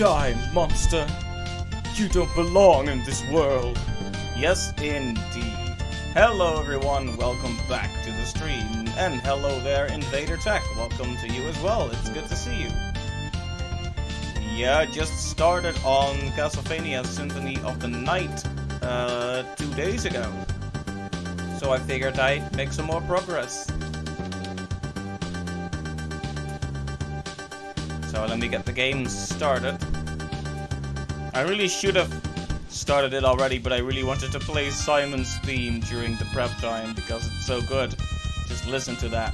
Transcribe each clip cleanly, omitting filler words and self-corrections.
die, monster. You don't belong in this world. Yes, indeed. Hello everyone, welcome back to the stream. And hello there, Invader Tech. Welcome to you as well, it's good to see you. Yeah, just started on Castlevania Symphony of the Night 2 days ago. So I figured I'd make some more progress. So let me get the game started. I really should have started it already, but I really wanted to play Simon's theme during the prep time because it's so good. Just listen to that.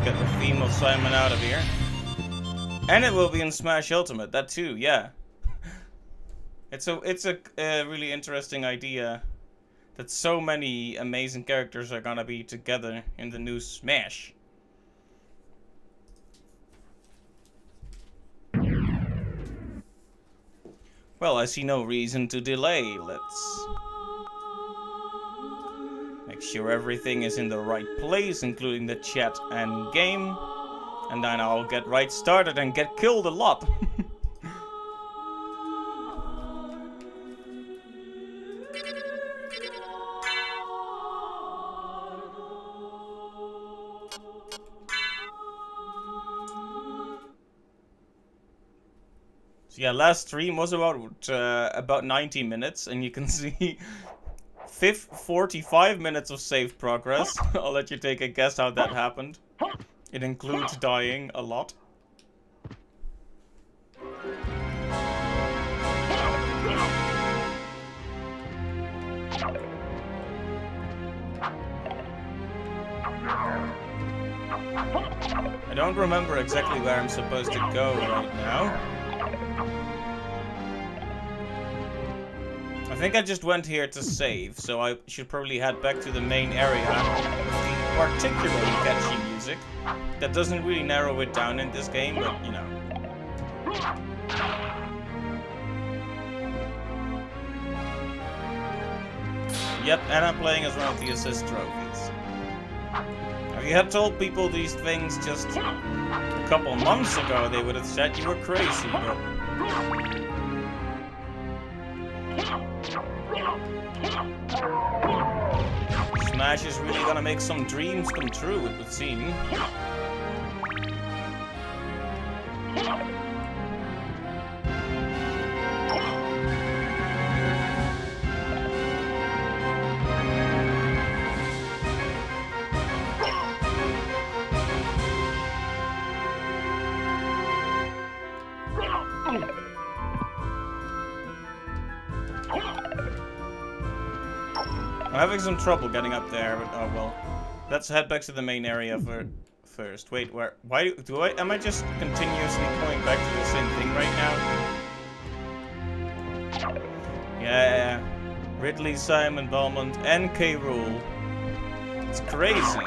Get the theme of Simon out of here. And it will be in Smash Ultimate, that too, yeah. It's a really interesting idea that so many amazing characters are gonna be together in the new Smash. Well, I see no reason to delay. Let's make sure everything is in the right place, including the chat and game. And then I'll get right started and get killed a lot. So yeah, last stream was about 90 minutes, and you can see 45 minutes of save progress. I'll let you take a guess how that happened. It includes dying a lot. I don't remember exactly where I'm supposed to go right now. I think I just went here to save, so I should probably head back to the main area with the particularly catchy music. That doesn't really narrow it down in this game, but you know. Yep, and I'm playing as one of the assist trophies. If you had told people these things just a couple months ago, they would have said you were crazy, but... Smash is really gonna make some dreams come true, it would seem. I'm having some trouble getting up there, but oh well. Let's head back to the main area first. Wait, am I just continuously going back to the same thing right now? Yeah, Ridley, Simon, Belmont, and K. Rool. It's crazy.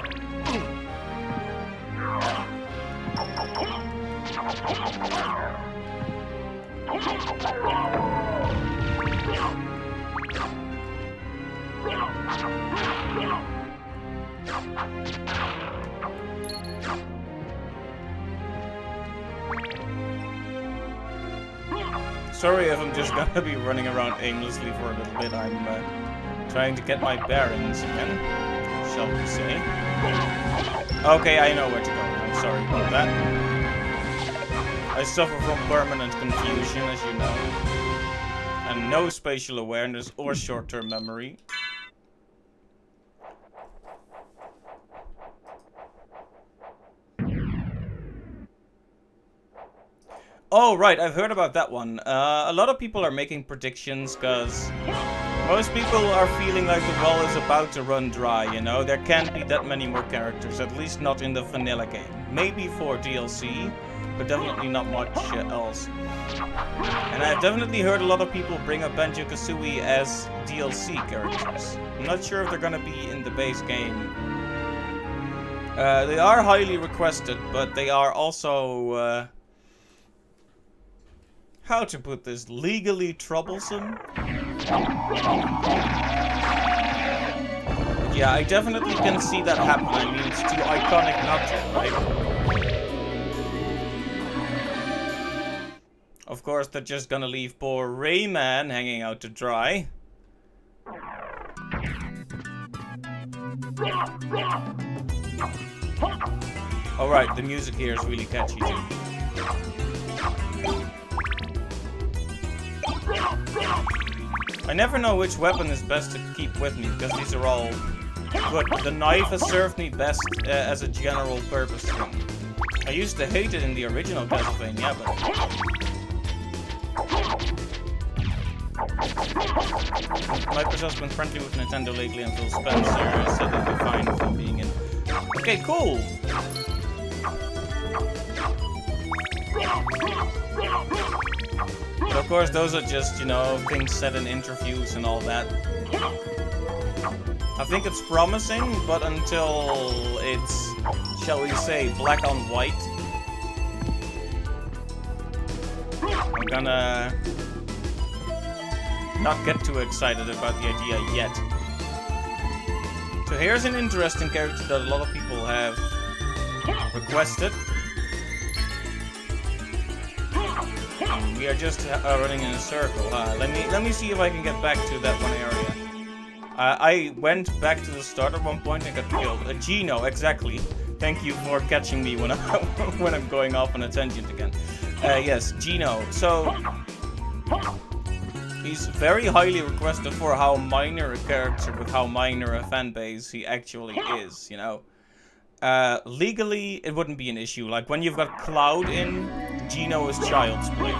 Sorry if I'm just gonna be running around aimlessly for a little bit. I'm trying to get my bearings again, shall we say. Okay, I know where to go. I'm sorry about that. I suffer from permanent confusion, as you know. And no spatial awareness or short-term memory. Oh, right, I've heard about that one. A lot of people are making predictions, because Most people are feeling like the well is about to run dry, you know? There can't be that many more characters, at least not in the vanilla game. Maybe for DLC, but definitely not much else. And I've definitely heard a lot of people bring up Banjo-Kazooie as DLC characters. I'm not sure if they're gonna be in the base game. They are highly requested, but they are also, how to put this, legally troublesome? Yeah, I definitely can see that happen. I mean, it's too iconic not to, right? Of course, they're just gonna leave poor Rayman hanging out to dry. Alright, the music here is really catchy too. I never know which weapon is best to keep with me, because these are all good. The knife has served me best as a general purpose thing. I used to hate it in the original Castlevania, but... Microsoft's been friendly with Nintendo lately until Spencer said they'd be fine with them being in. Okay, cool! But of course, those are just, you know, things said in interviews and all that. I think it's promising, but until it's, shall we say, black on white, I'm gonna not get too excited about the idea yet. So here's an interesting character that a lot of people have requested. We are just running in a circle. Let me see if I can get back to that one area. I went back to the start at one point and got killed. Gino, exactly. Thank you for catching me when when I'm going off on a tangent again. Yes, Gino. So he's very highly requested for how minor a character with how minor a fan base he actually is. You know. Legally, it wouldn't be an issue. Like, when you've got Cloud in, Gino is child's play.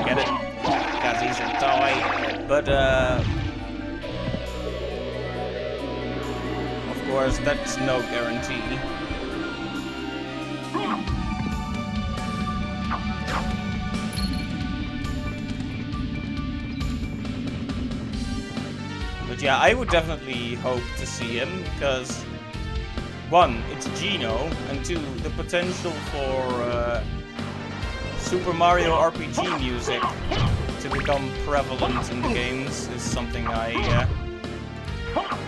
Get it? Because he's a toy. But, of course, that's no guarantee. But yeah, I would definitely hope to see him, because... One, it's Gino, and two, the potential for Super Mario RPG music to become prevalent in the games is something I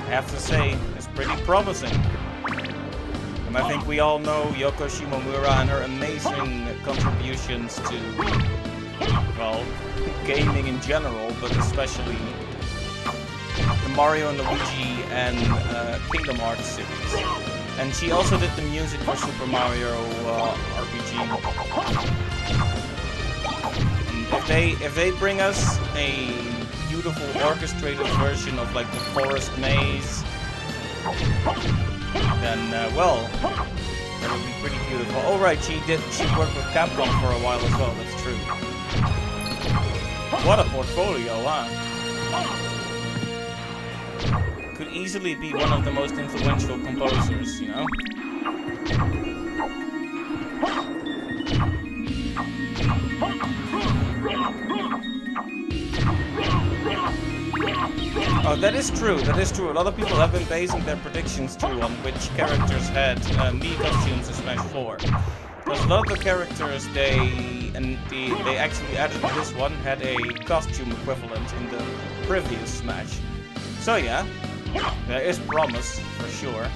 have to say is pretty promising. And I think we all know Yoko Shimomura and her amazing contributions to, well, gaming in general, but especially the Mario and Luigi and Kingdom Hearts series. And she also did the music for Super Mario RPG. And if they bring us a beautiful orchestrated version of like the Forest Maze, then well, that would be pretty beautiful. Oh right, she worked with Capcom for a while as well. That's true. What a portfolio, huh? Could easily be one of the most influential composers, you know? Oh, that is true, that is true. A lot of people have been basing their predictions too on which characters had Mii costumes in Smash 4. Because a lot of the characters they actually added to this one had a costume equivalent in the previous Smash. So yeah. There is promise, for sure.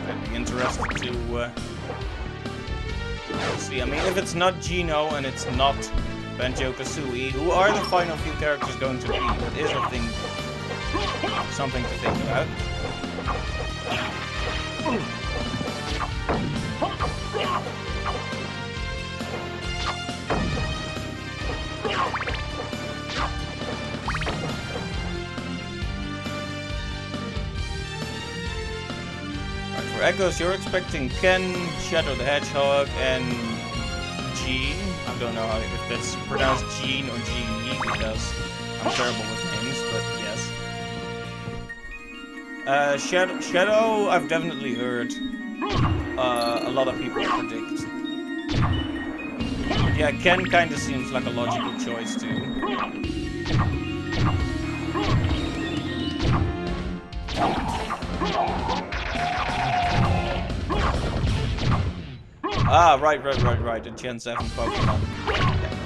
I'd be interested to see. I mean, if it's not Gino and it's not Banjo-Kazooie, who are the final few characters going to be? That is a thing, something to think about. For Echoes, you're expecting Ken, Shadow the Hedgehog, and Jean. I don't know if that's pronounced Jean or Genie, because I'm terrible with names, but yes. Shadow, I've definitely heard a lot of people predict. Yeah, Ken kind of seems like a logical choice too. Ah, right. The Gen 7 Pokemon.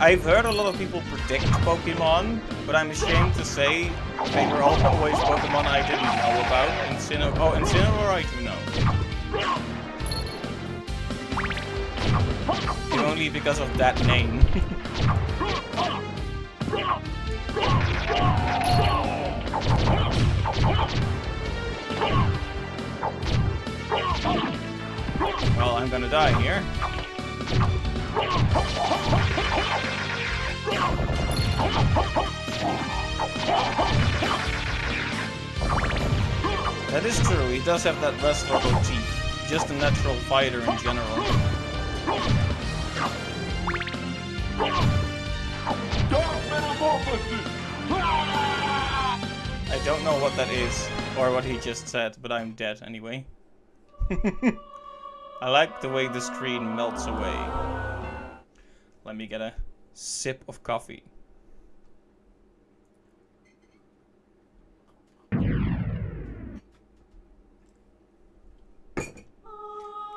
I've heard a lot of people predict Pokemon, but I'm ashamed to say they were always Pokemon I didn't know about. Incineroar I do know. Only because of that name. Well, I'm gonna die here. That is true, he does have that wrestler motif. Just a natural fighter in general. I don't know what that is, or what he just said, but I'm dead anyway. I like the way the screen melts away. Let me get a sip of coffee.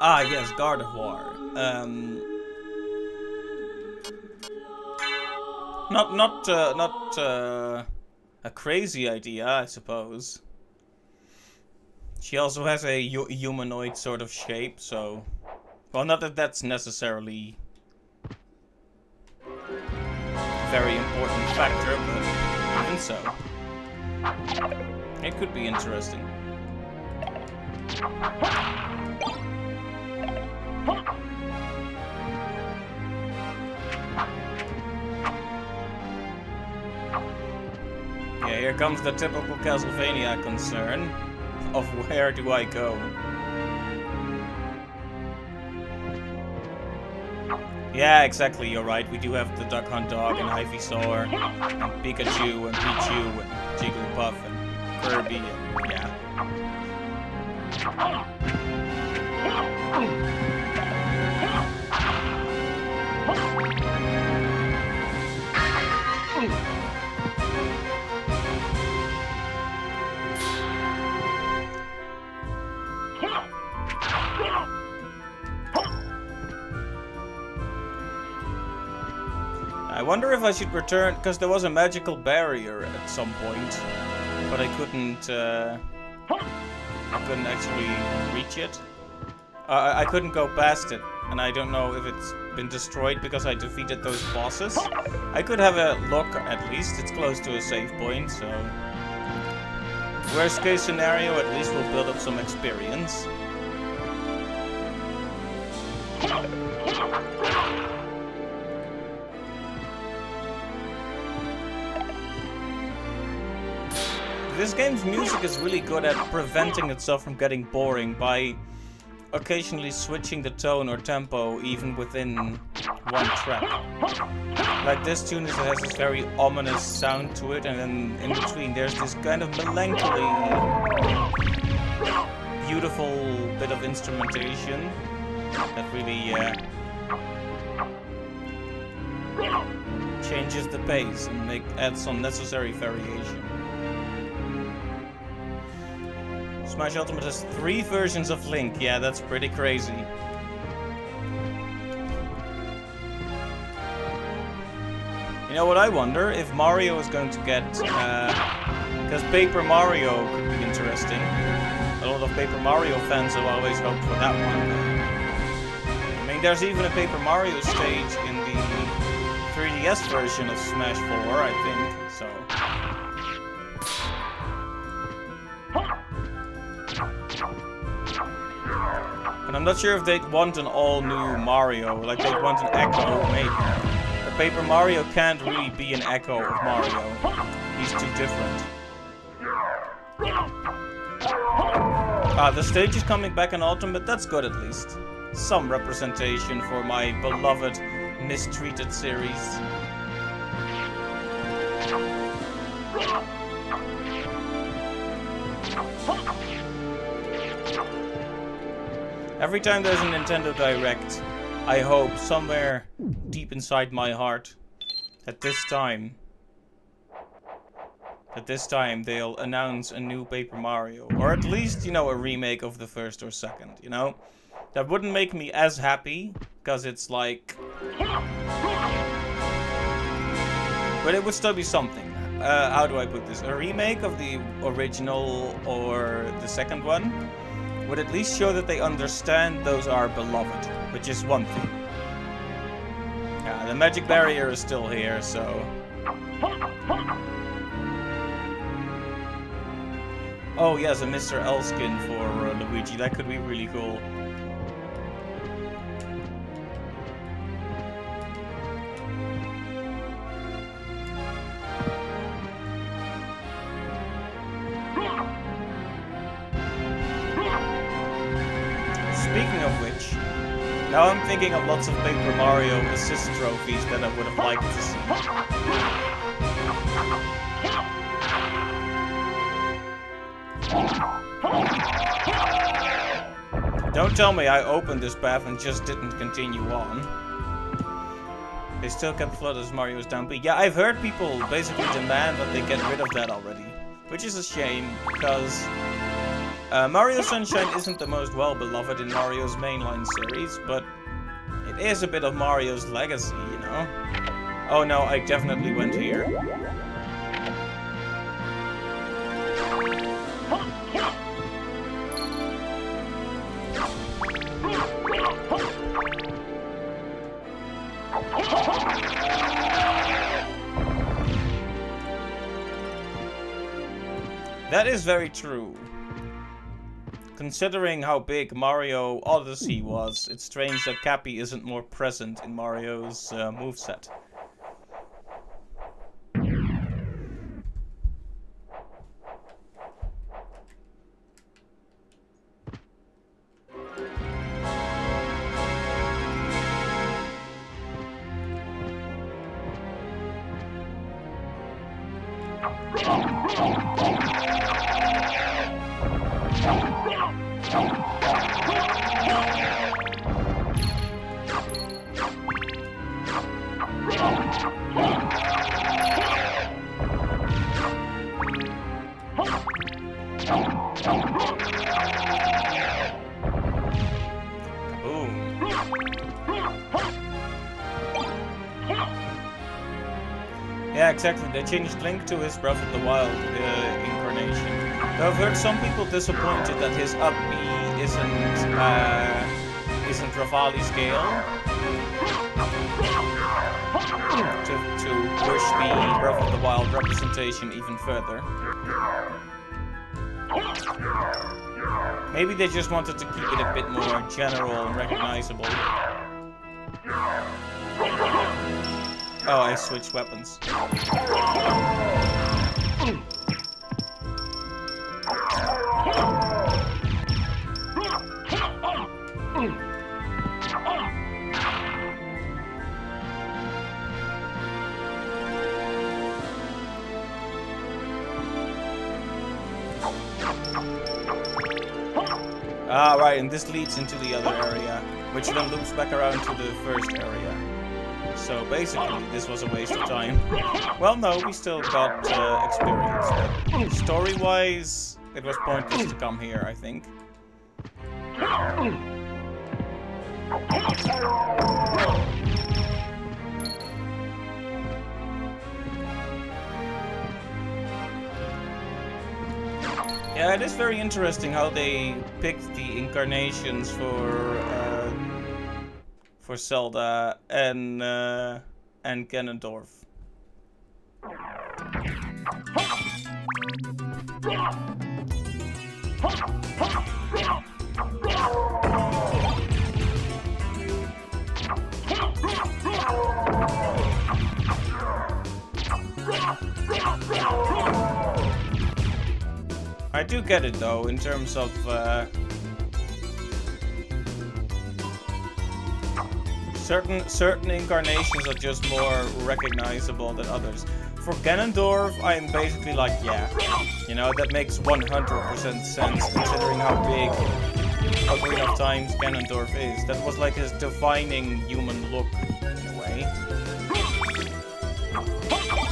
Ah, yes, Gardevoir. Not a crazy idea, I suppose. She also has a humanoid sort of shape, so... Well, not that that's necessarily a very important factor, but even so. It could be interesting. Yeah, here comes the typical Castlevania concern of where do I go? Yeah, exactly, you're right. We do have the Duck Hunt Dog and Ivysaur and Pikachu and Pichu and Jigglypuff and Kirby and yeah. I wonder if I should return, because there was a magical barrier at some point, but I couldn't actually reach it. I couldn't go past it, and I don't know if it's been destroyed because I defeated those bosses. I could have a look, at least. It's close to a save point, so... Worst case scenario, at least we'll build up some experience. This game's music is really good at preventing itself from getting boring by occasionally switching the tone or tempo even within one track. Like this tune has this very ominous sound to it, and then in between there's this kind of melancholy, beautiful bit of instrumentation that really changes the pace and adds some necessary variation. Smash Ultimate has 3 versions of Link. Yeah, that's pretty crazy. You know what I wonder? If Mario is going to get... because Paper Mario could be interesting. A lot of Paper Mario fans have always hoped for that one. I mean, there's even a Paper Mario stage in the 3DS version of Smash 4, I think. So... And I'm not sure if they'd want an all-new Mario, like they'd want an echo, maybe. But Paper Mario can't really be an echo of Mario. He's too different. The stage is coming back in autumn, but that's good at least. Some representation for my beloved, mistreated series. Every time there's a Nintendo Direct, I hope somewhere deep inside my heart that this time they'll announce a new Paper Mario. Or at least, you know, a remake of the first or second, you know? That wouldn't make me as happy, because it's like... But it would still be something. How do I put this? A remake of the original or the second one would at least show that they understand those are beloved, which is one thing. Yeah, the magic barrier is still here, so... Oh yes, a Mr. L skin for Luigi, that could be really cool. Speaking of which, now I'm thinking of lots of Paper Mario assist trophies that I would have liked to see. Don't tell me I opened this path and just didn't continue on. They still kept flood as Mario's down B. Yeah, I've heard people basically demand that they get rid of that already. Which is a shame, because Mario Sunshine isn't the most well-beloved in Mario's mainline series, but it is a bit of Mario's legacy, you know? Oh no, I definitely went here. That is very true. Considering how big Mario Odyssey was, it's strange that Cappy isn't more present in Mario's moveset. Yeah, exactly. They changed Link to his Breath of the Wild incarnation. Though I've heard some people disappointed that his up B isn't Revali scale. To push the Breath of the Wild representation even further. Maybe they just wanted to keep it a bit more general and recognizable. Oh, I switched weapons. Ah, right, and this leads into the other area, which then loops back around to the first area. So basically, this was a waste of time. Well, no, we still got experience, but story-wise, it was pointless to come here, I think. Yeah, it is very interesting how they picked the incarnations for Zelda and Ganondorf. I do get it though, in terms of certain incarnations are just more recognizable than others. For Ganondorf, I'm basically like, yeah, you know, that makes 100% sense considering how big Ocarina of Time's Ganondorf is. That was like his defining human look, in a way.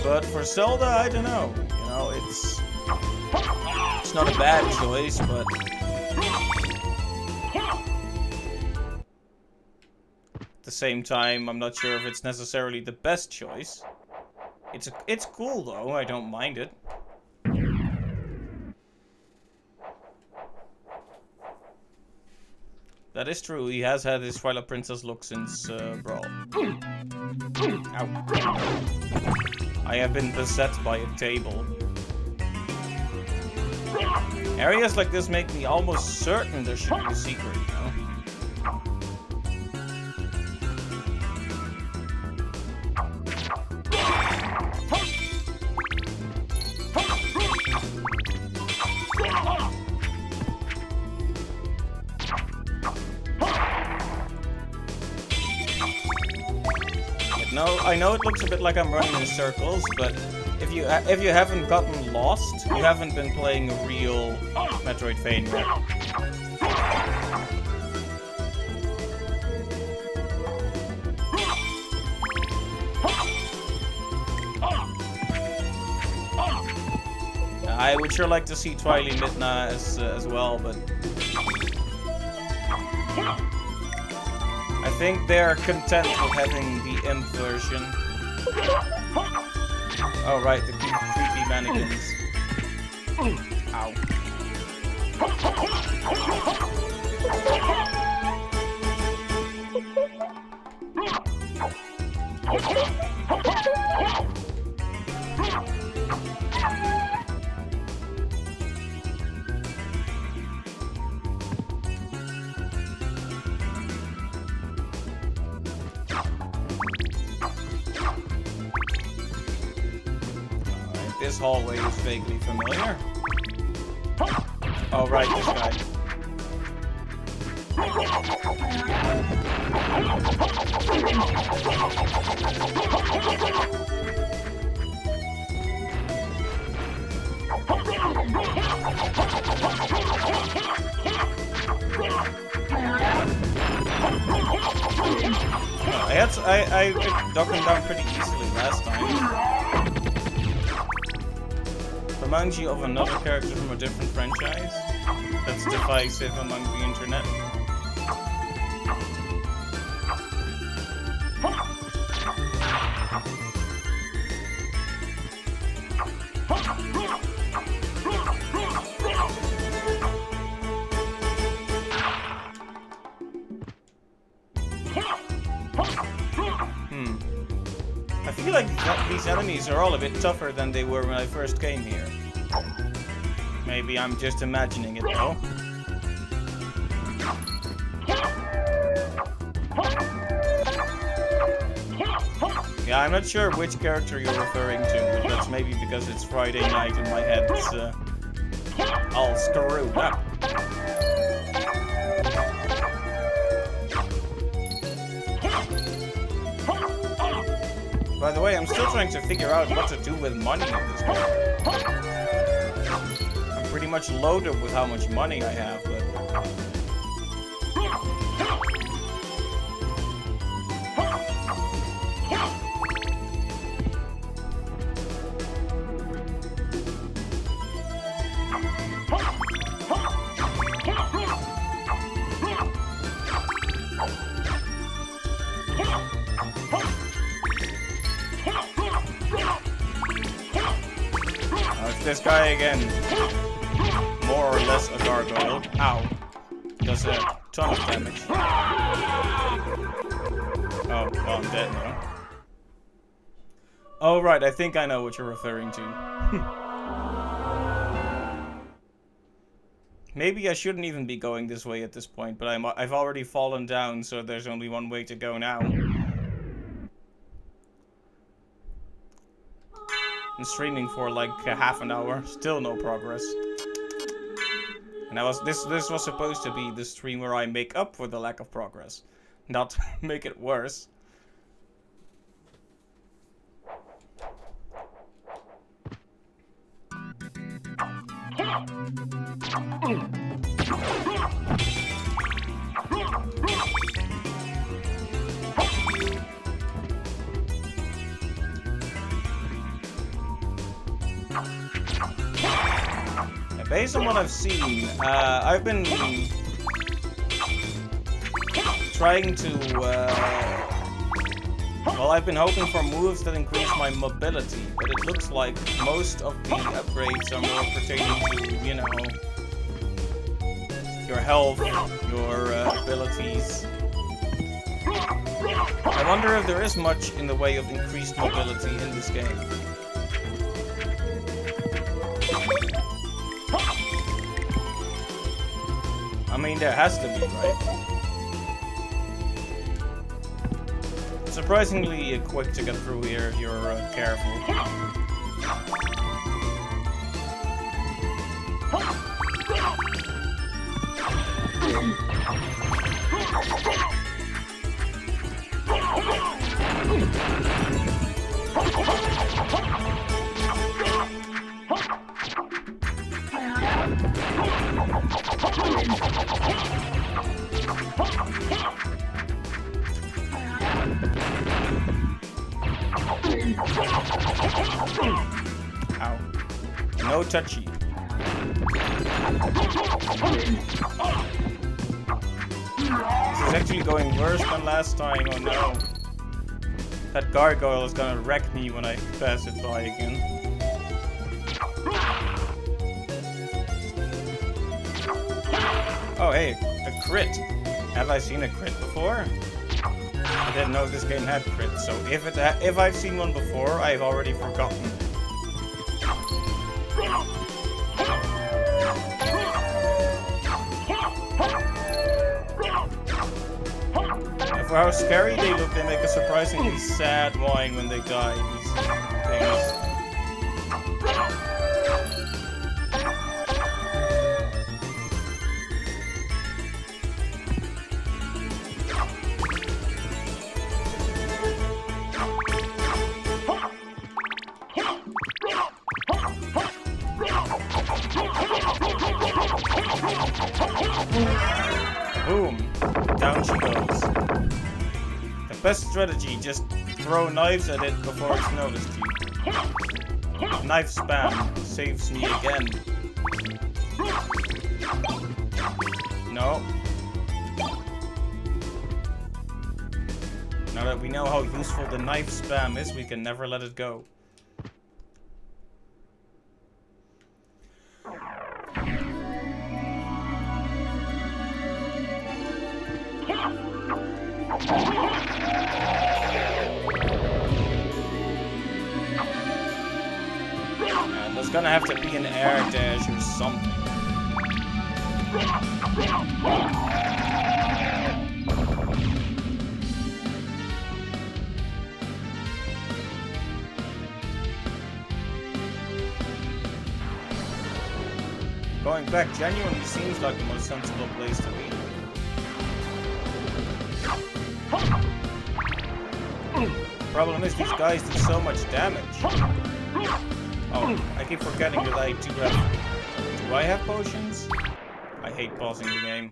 But for Zelda, I don't know. You know, it's not a bad choice, but at the same time, I'm not sure if it's necessarily the best choice. It's cool though, I don't mind it. That is true, he has had his Twilight Princess look since Brawl. Ow. I have been beset by a table. Areas like this make me almost certain there should be a secret, you know? I know it looks a bit like I'm running in circles, but if you haven't gotten lost, you haven't been playing a real Metroidvania. I would sure like to see Twilight Midna as well, but I think they're content with having the imp version. Oh right, the creepy mannequins. Ow. This hallway is vaguely familiar. Oh, right, this guy. I knocked him down pretty easily last time. Reminds you of another character from a different franchise that's divisive among the internet. I feel like these enemies are all a bit tougher than they were when I first came here. Maybe I'm just imagining it though. Yeah, I'm not sure which character you're referring to, but that's maybe because it's Friday night and my head's all screwed up. By the way, I'm still trying to figure out what to do with money in this game. I'm pretty much loaded with how much money I have, but... This guy again, more or less a gargoyle. Ow. Does a ton of damage. Oh, well, I'm dead now. Oh, right, I think I know what you're referring to. Maybe I shouldn't even be going this way at this point, but I've already fallen down, so there's only one way to go now. Been streaming for like half an hour, still no progress. And this was supposed to be the stream where I make up for the lack of progress, not make it worse. Based on what I've seen, I've been trying to, well, I've been hoping for moves that increase my mobility, but it looks like most of the upgrades are more pertaining to, you know, your health, your abilities. I wonder if there is much in the way of increased mobility in this game. I mean, there has to be, right? It's surprisingly quick to get through here if you're careful. Ow. No touchy. This is actually going worse than last time, oh no. That gargoyle is gonna wreck me when I pass it by again. Oh hey, a crit. Have I seen a crit before? I didn't know this game had crits, so if I've seen one before, I've already forgotten. And for how scary they look, they make a surprisingly sad whine when they die, these things. Boom! Down she goes. The best strategy, just throw knives at it before it's noticed you. Knife spam saves me again. No. Now that we know how useful the knife spam is, we can never let it go. And there's gonna have to be an air dash or something. Going back genuinely seems like the most sensible place to be. Problem is, these guys do so much damage. Oh, I keep forgetting that I do have... Do I have potions? I hate pausing the game.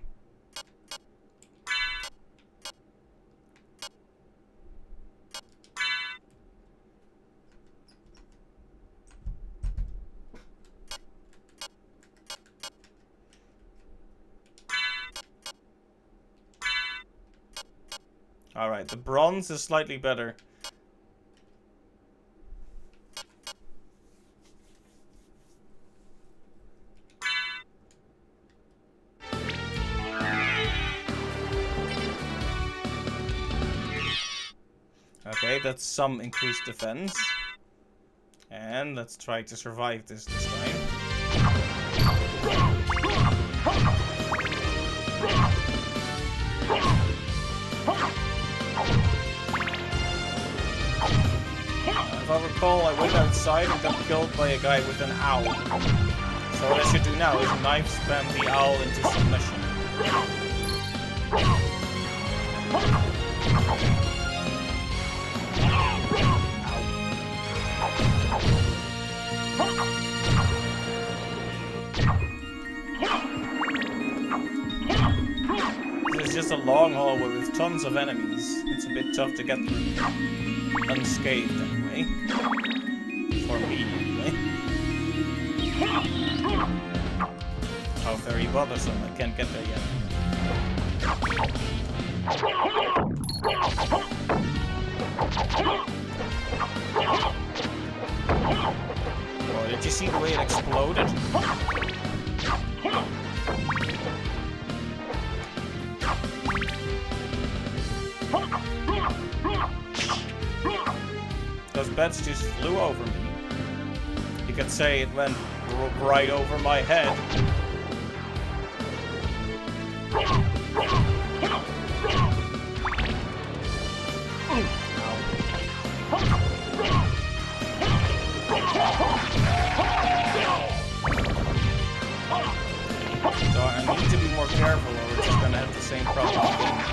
Alright, the bronze is slightly better. Okay, that's some increased defense. And let's try to survive this time. If I recall, I went outside and got killed by a guy with an owl. So what I should do now is knife spam the owl into submission. This is just a long hallway with tons of enemies. It's a bit tough to get through unscathed anyway. For me, anyway. How very bothersome, I can't get there yet. Oh, did you see the way it exploded? Those bats just flew over me. You could say it went right over my head. So I need to be more careful or we're just gonna have the same problem again.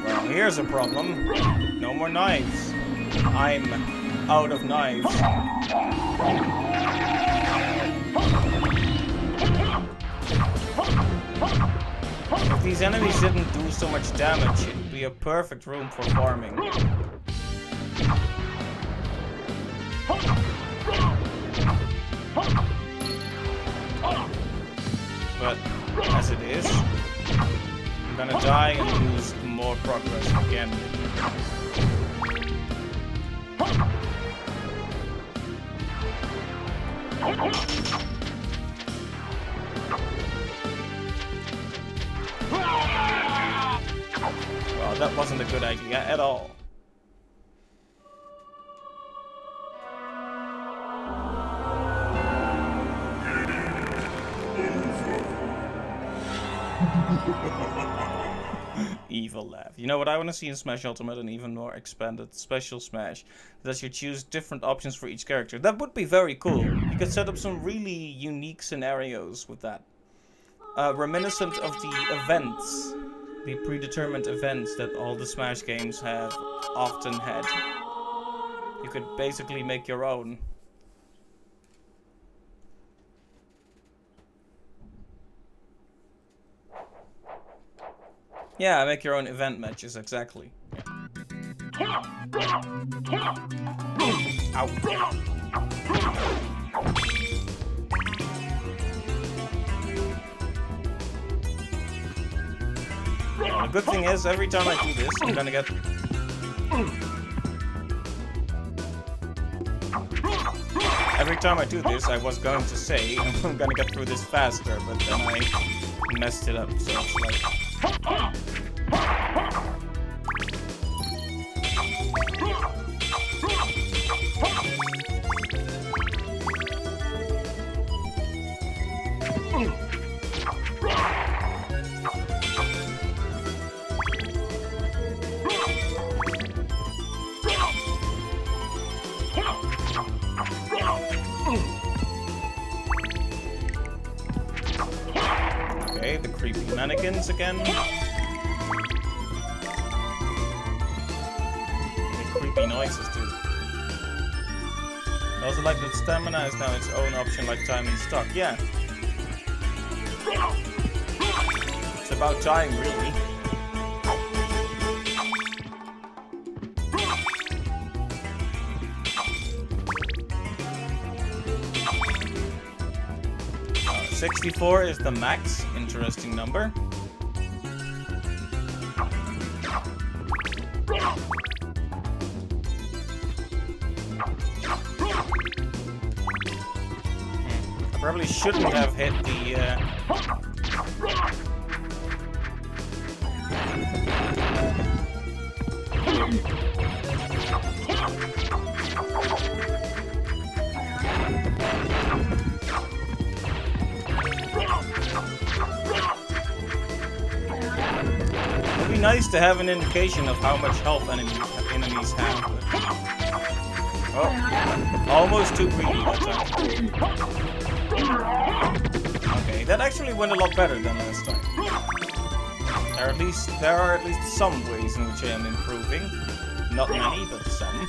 Well, here's a problem. No more knives. I'm out of knives. If these enemies didn't do so much damage, it'd be a perfect room for farming. But as it is, I'm gonna die and lose more progress again. Well, that wasn't a good idea at all. Evil laugh. You know what I want to see in Smash Ultimate, an even more expanded special Smash, that you choose different options for each character. That would be very cool. You could set up some really unique scenarios with that. Reminiscent of the events, the predetermined events that all the Smash games have often had. You could basically make your own. Yeah, make your own event matches, exactly. Yeah. Ow. Well, the good thing is, every time I do this, I'm gonna get... Every time I do this, I was going to say, I'm gonna get through this faster, but then I messed it up, so it's like... Okay, the creepy mannequins again. The creepy noises too. I also like that stamina is now its own option like time in stock. Yeah. It's about time, really. Uh, 64 is the max. Interesting number. I probably shouldn't have hit the be nice to have an indication of how much health enemies have. But... Oh, almost too greedy that time. Okay, that actually went a lot better than last time. There are at least some ways in which I am improving. Not many, but some.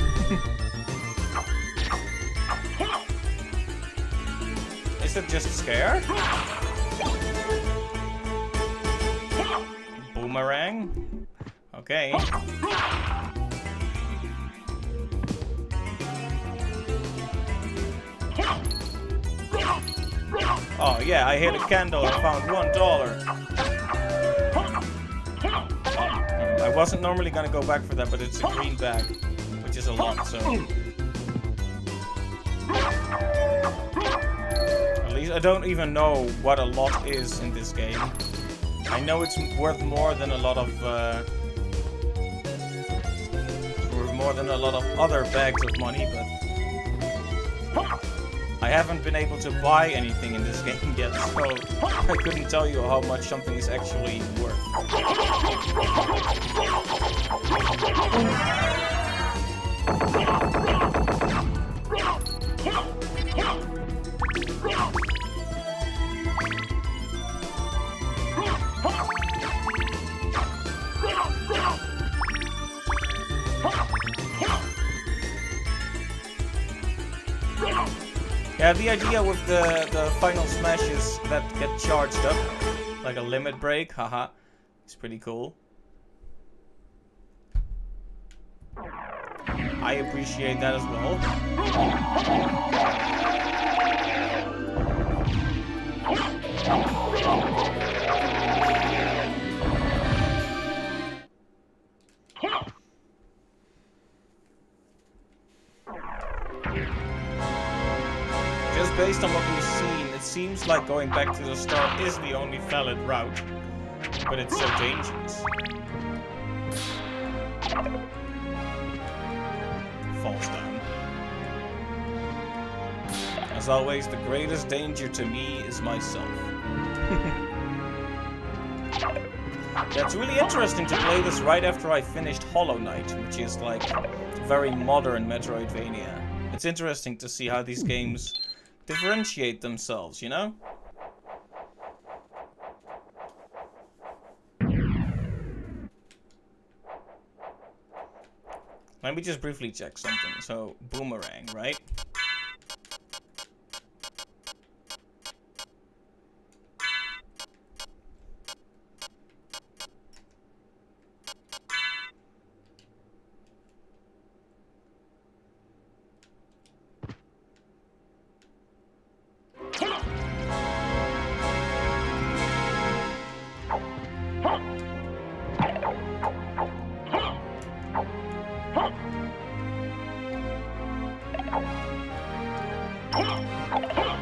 Is it just scared? Boomerang? Okay. Oh yeah, I hit a candle and found $1. I wasn't normally gonna go back for that, but it's a green bag, which is a lot, so... At least I don't even know what a lot is in this game. I know it's worth more than a lot of other bags of money, but I haven't been able to buy anything in this game yet, so I couldn't tell you how much something is actually worth. Yeah, the idea with the final smashes that get charged up, like a limit break, haha, is pretty cool. I appreciate that as well. Just based on what we've seen, it seems like going back to the start is the only valid route, but it's so dangerous. Falls down. As always, the greatest danger to me is myself. Yeah, it's really interesting to play this right after I finished Hollow Knight, which is like very modern Metroidvania. It's interesting to see how these games differentiate themselves, you know? Let me just briefly check something. So, boomerang, right?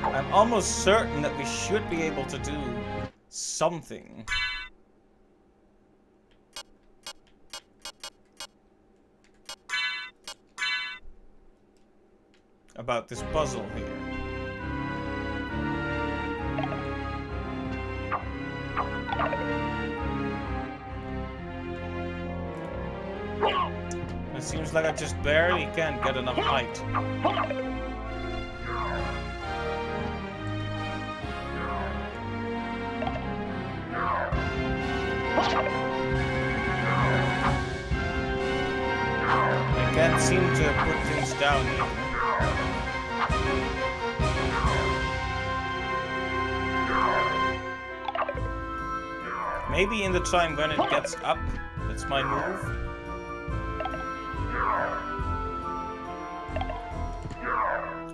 I'm almost certain that we should be able to do something. About this puzzle here. It seems like I just barely can't get enough height. I can't seem to put things down either. Maybe in the time when it gets up, that's my move.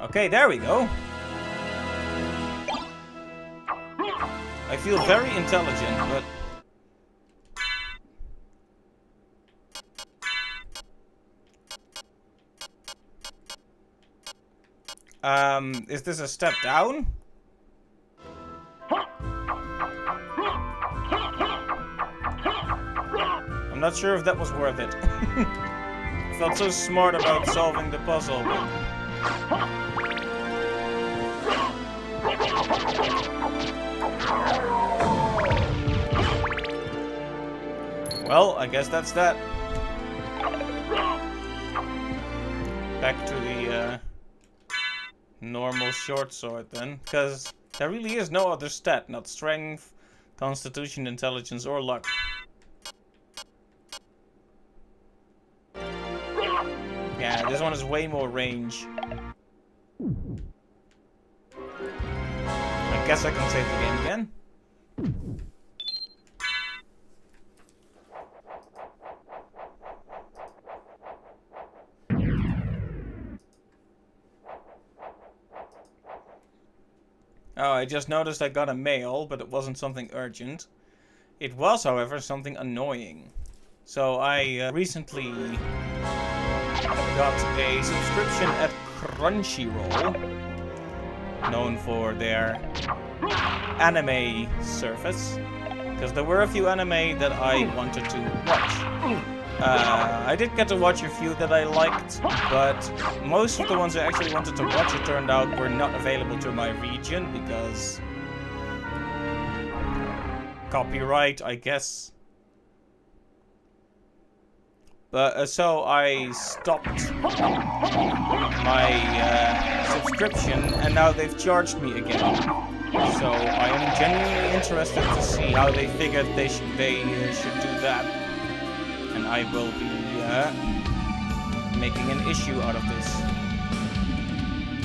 Okay, there we go. I feel very intelligent, but... is this a step down? I'm not sure if that was worth it. I felt so smart about solving the puzzle, but... Well, I guess that's that. Back to the normal short sword then, because there really is no other stat, not strength, constitution, intelligence, or luck. Yeah, this one has way more range. I guess I can save the game again. Oh, I just noticed I got a mail, but it wasn't something urgent. It was, however, something annoying. So I recently got a subscription at Crunchyroll, known for their anime service, because there were a few anime that I wanted to watch. I did get to watch a few that I liked, but most of the ones I actually wanted to watch, it turned out, were not available to my region because copyright, I guess. But so I stopped my subscription, and now they've charged me again. So I am genuinely interested to see how they figured they should do that. And I will be making an issue out of this.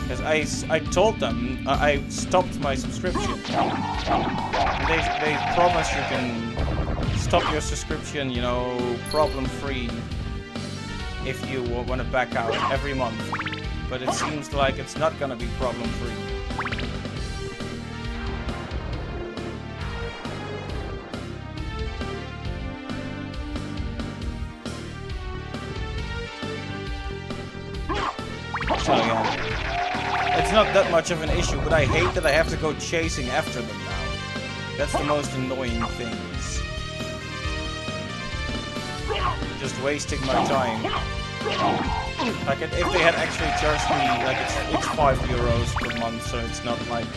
Because I told them I stopped my subscription. They promise you can stop your subscription, you know, problem-free if you want to back out every month. But it seems like it's not gonna be problem-free. So yeah, it's not that much of an issue, but I hate that I have to go chasing after them now. That's the most annoying thing. Just wasting my time. Like, if they had actually charged me, like, it's €5 per month, so it's not, like,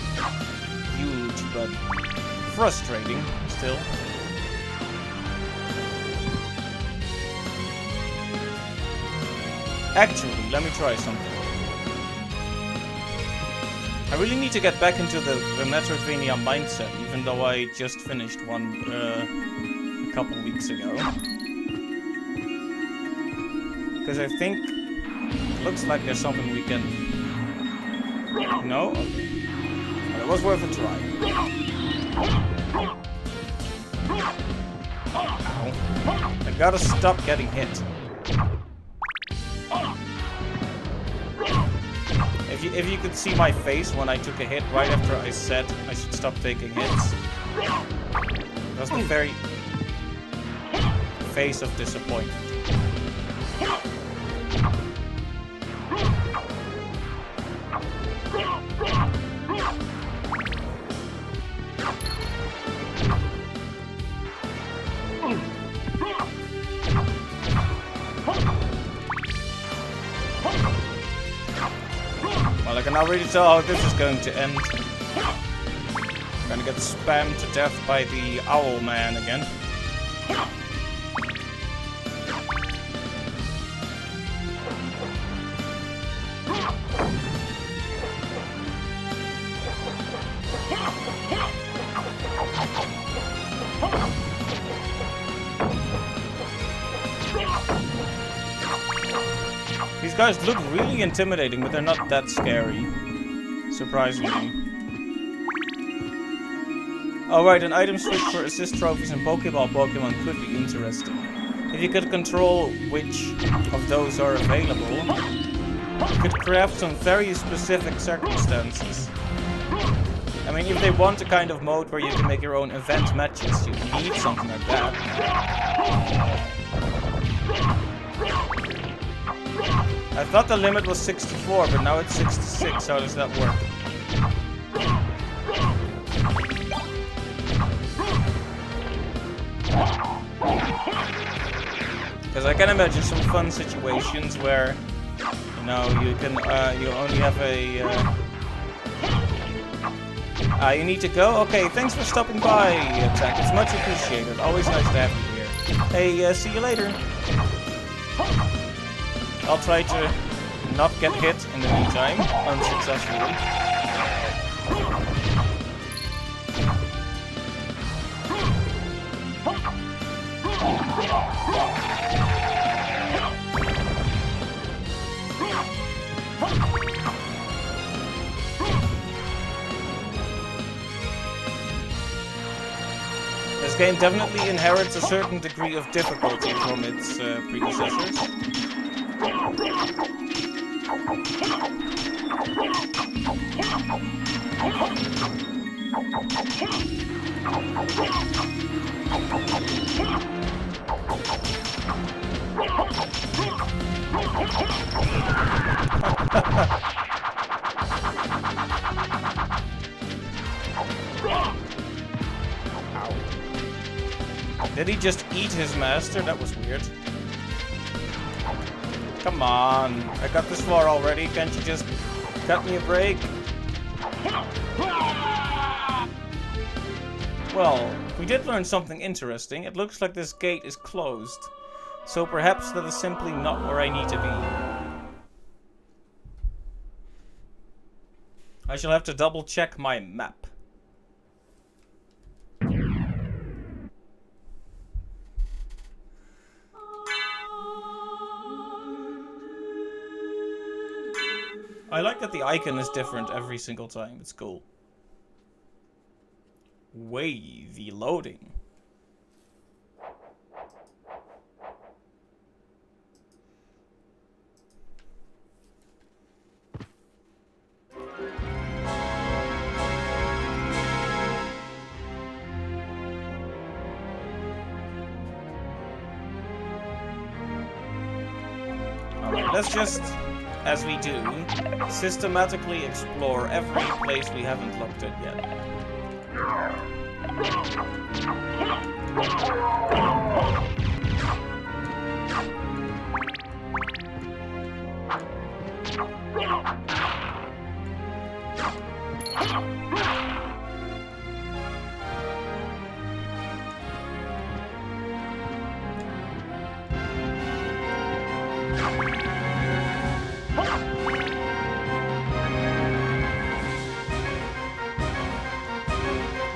huge, but frustrating, still. Actually, let me try something. I really need to get back into the Metroidvania mindset, even though I just finished one a couple weeks ago. Because I think it looks like there's something we can... No? But it was worth a try. Ow. I gotta stop getting hit. If you could see my face when I took a hit right after I said I should stop taking hits. That was the very face of disappointment. Well, I can already tell how this is going to end. I'm gonna get spammed to death by the owl man again. These guys look really intimidating, but they're not that scary. Surprisingly. Alright, an item switch for assist trophies and Pokeball Pokemon could be interesting. If you could control which of those are available, you could craft some very specific circumstances. I mean, if they want a kind of mode where you can make your own event matches, you need something like that. I thought the limit was 64, but now it's 66. How does that work? Because I can imagine some fun situations where, you know, you can you only have a you need to go? Okay, thanks for stopping by, Attack. It's much appreciated. Always nice to have you here. Hey, see you later. I'll try to not get hit in the meantime, unsuccessfully. This game definitely inherits a certain degree of difficulty from its predecessors. Did he just eat his master? That was weird. Come on. I got this far already. Can't you just cut me a break? Well, we did learn something interesting. It looks like this gate is closed. So perhaps that is simply not where I need to be. I shall have to double check my map. I like that the icon is different every single time. It's cool. Wavy loading. Alright, let's just, as we do, systematically explore every place we haven't looked at yet.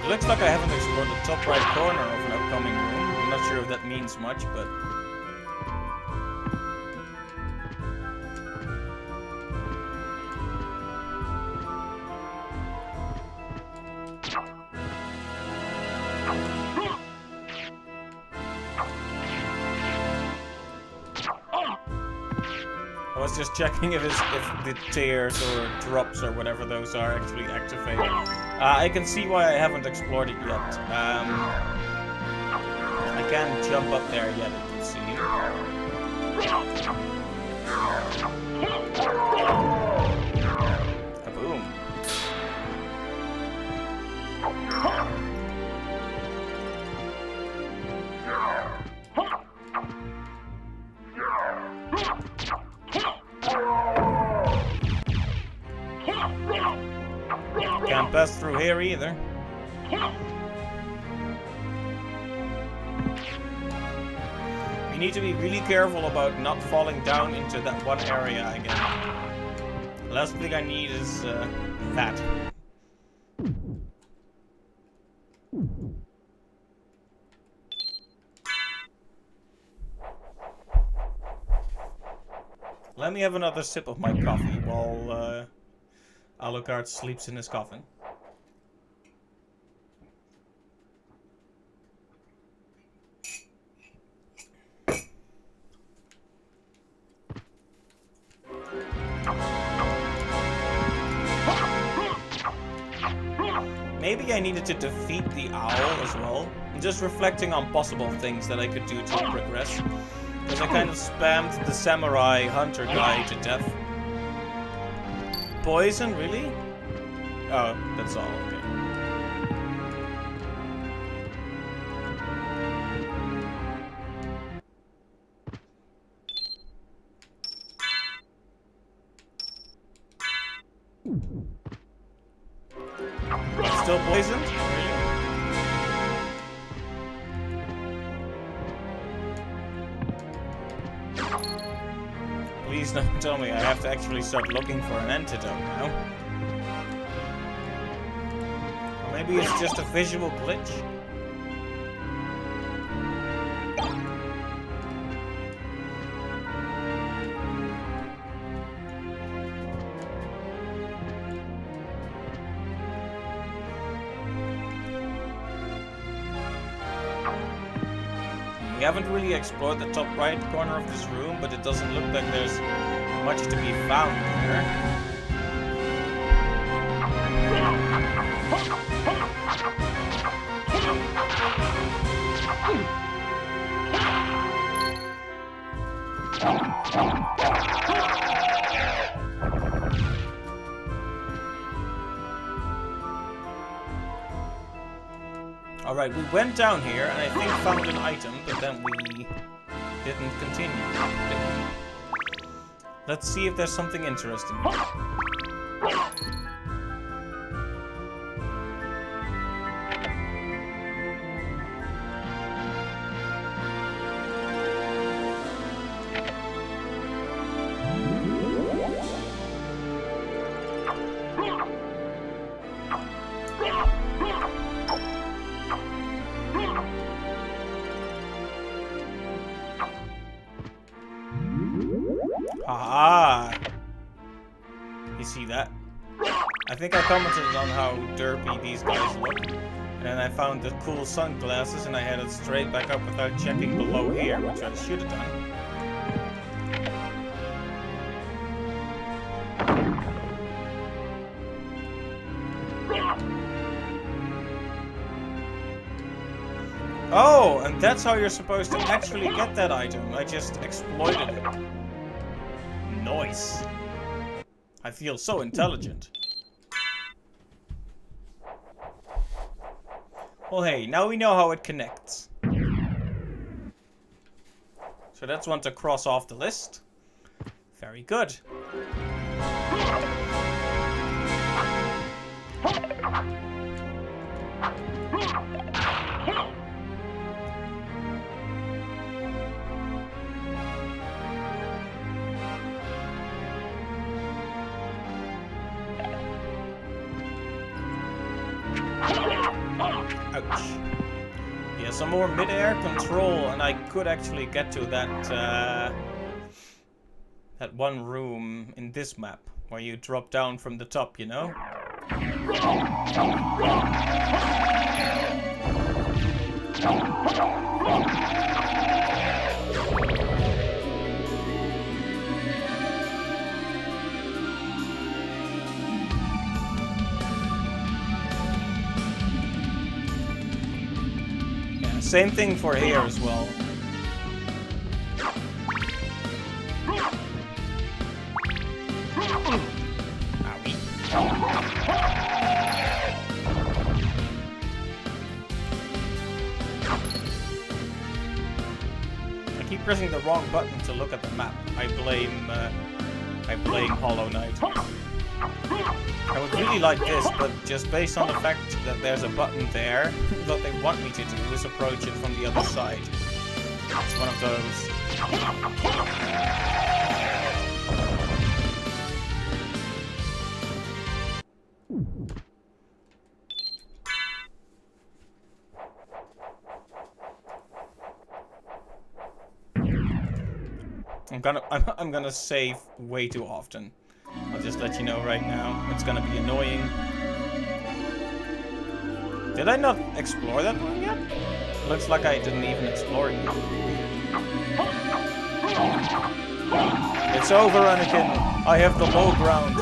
Looks like I haven't explored the top right corner of an upcoming room. I'm not sure if that means much, but... I was just checking if the tears or drops or whatever those are actually activate. I can see why I haven't explored it yet. I can't jump up there yet, you can see. Kaboom. Can't pass through here either. We need to be really careful about not falling down into that one area again. The last thing I need is that. Let me have another sip of my coffee while Alucard sleeps in his coffin. Maybe I needed to defeat the owl as well. I'm just reflecting on possible things that I could do to progress. Because I kind of spammed the samurai hunter guy to death. Poison, really? Oh, that's all, okay. Still poisoned? Really? Please don't tell me I have to actually start looking for an antidote now. Or maybe it's just a visual glitch. We haven't really explored the top right corner of this room, but it doesn't look like there's much to be found there. Alright, we went down here and I think found an item, but then we didn't continue, did we? Let's see if there's something interesting here. Ah, you see that? I think I commented on how derpy these guys look. And then I found the cool sunglasses and I headed straight back up without checking below here, which I should have done. Oh, and that's how you're supposed to actually get that item. I just exploited it. Nice. I feel so intelligent. Well, hey, now we know how it connects. So that's one to cross off the list. Very good. Ouch. Yeah, some more mid-air control, and I could actually get to that that one room in this map where you drop down from the top, you know? Same thing for here as well. Owie. I keep pressing the wrong button to look at the map. I blame Hollow Knight. I would really like this, but just based on the fact that there's a button there, what they want me to do is approach it from the other side. It's one of those. I'm gonna save way too often. I'll just let you know right now. It's gonna be annoying. Did I not explore that one yet? Looks like I didn't even explore it yet. It's over, Anakin. I have the low ground.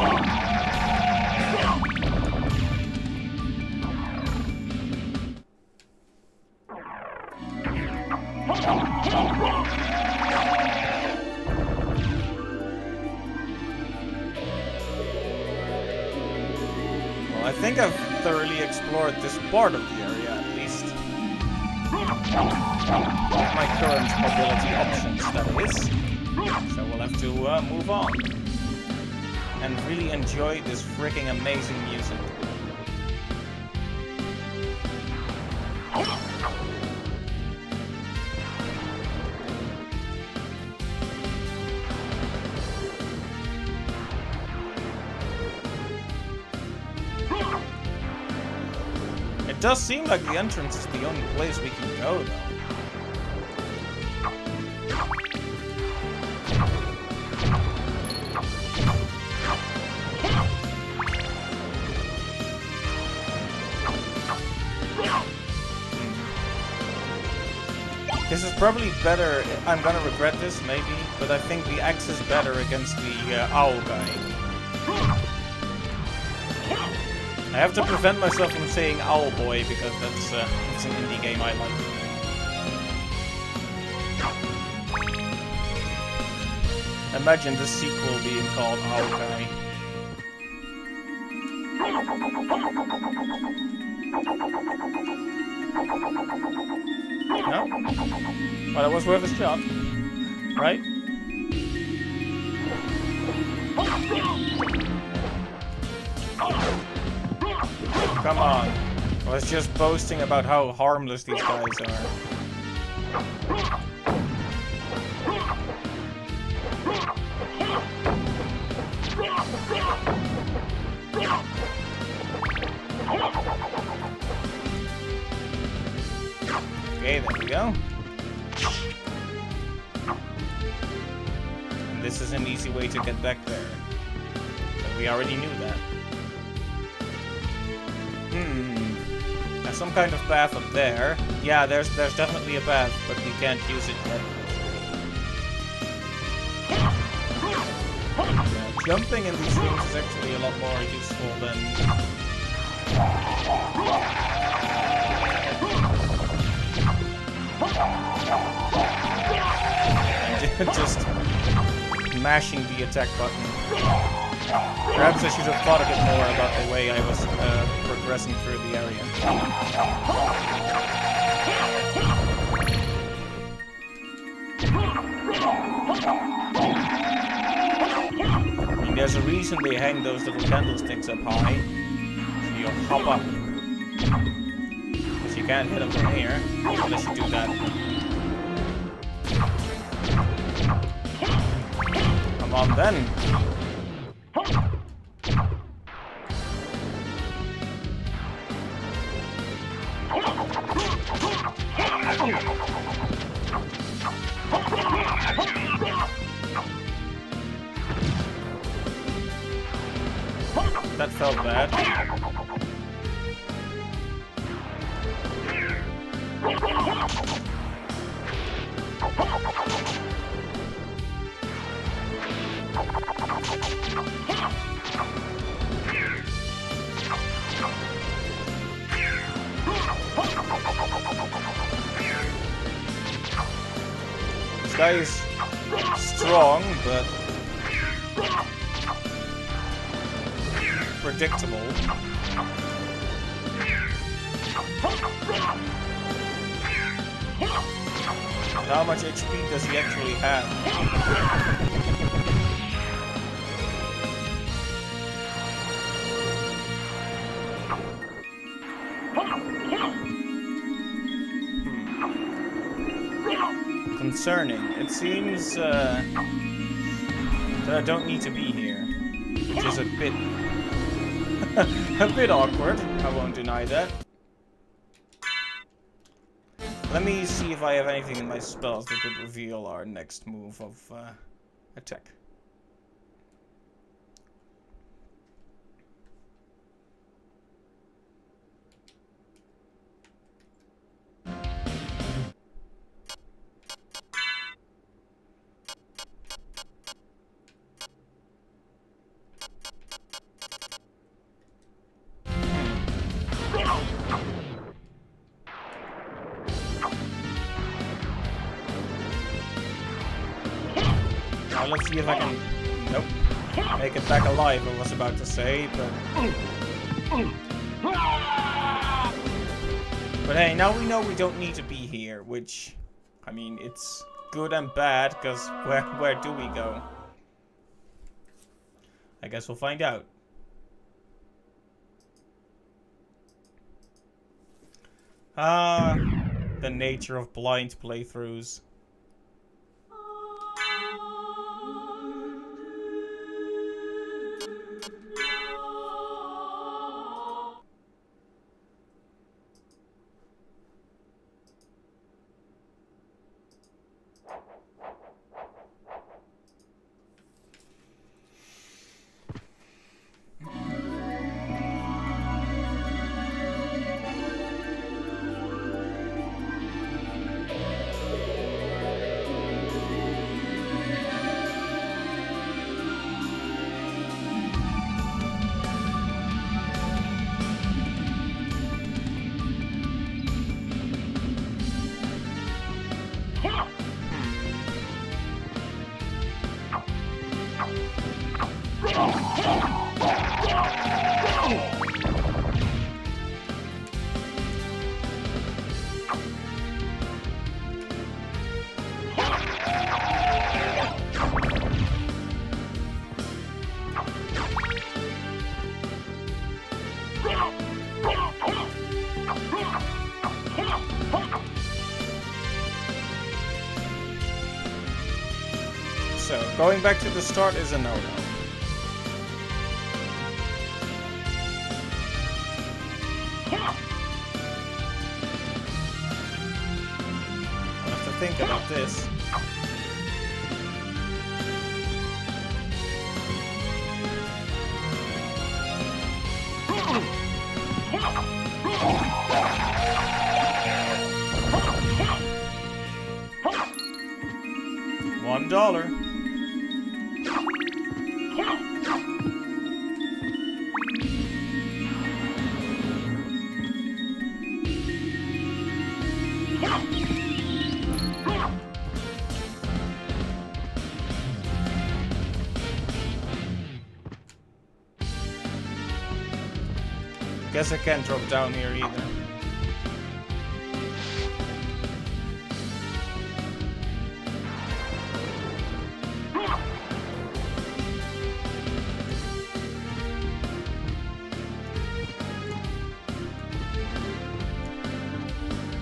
I think I've thoroughly explored this part of the area, at least. With my current mobility options, that is. So we'll have to move on. And really enjoy this freaking amazing music. It does seem like the entrance is the only place we can go, though. This is probably better. I'm gonna regret this, maybe, but I think the axe is better against the owl guy. I have to prevent myself from saying Owl Boy because that's it's an indie game I like. Imagine the sequel being called Owl Guy. No? Well, it was worth a shot, right? Come on. I was just boasting about how harmless these guys are. Okay, there we go. And this is an easy way to get back there. But we already knew that. There's some kind of path up there. Yeah, there's definitely a path, but we can't use it yet. Yeah, jumping in these rooms is actually a lot more useful than... and just mashing the attack button. Perhaps I should have thought a bit more about the way I was progressing through the area. I mean, there's a reason they hang those little candlesticks up high. So you'll hop up. Because you can't hit them from here, unless you do that. Come on then. That felt bad. This guy is strong, but predictable. How much HP does he actually have? Concerning. It seems that I don't need to be here, which is a bit a bit awkward. I won't deny that. Let me see if I have anything in my spells that could reveal our next move of attack. Now let's see if I can... Nope. Make it back alive, I was about to say, but... But hey, now we know we don't need to be here, which... I mean, it's good and bad, because where do we go? I guess we'll find out. The nature of blind playthroughs. So, going back to the start is a no-no. I'll have to think about this. $1. Guess I can't drop down here either.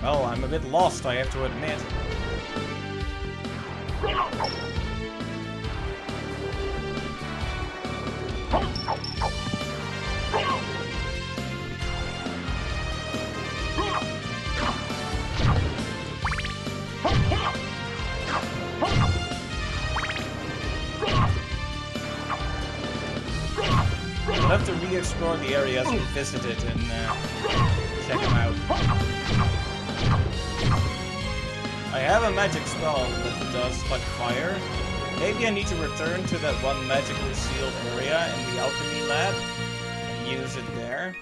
Well, I'm a bit lost, I have to admit. I'll have to re-explore the areas we visited and check them out. I have a magic spell that does like fire. Maybe I need to return to that one magically sealed area in the alchemy lab and use it there.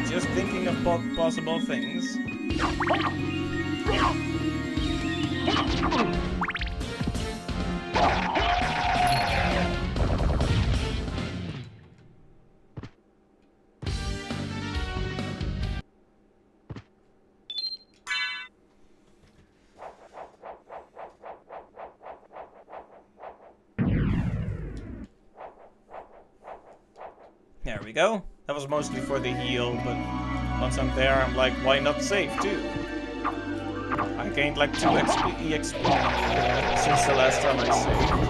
Just thinking of possible things. There we go. That was mostly for the heal, but once I'm there, I'm like, why not save too? I gained like 2 EXP since the last time I saved.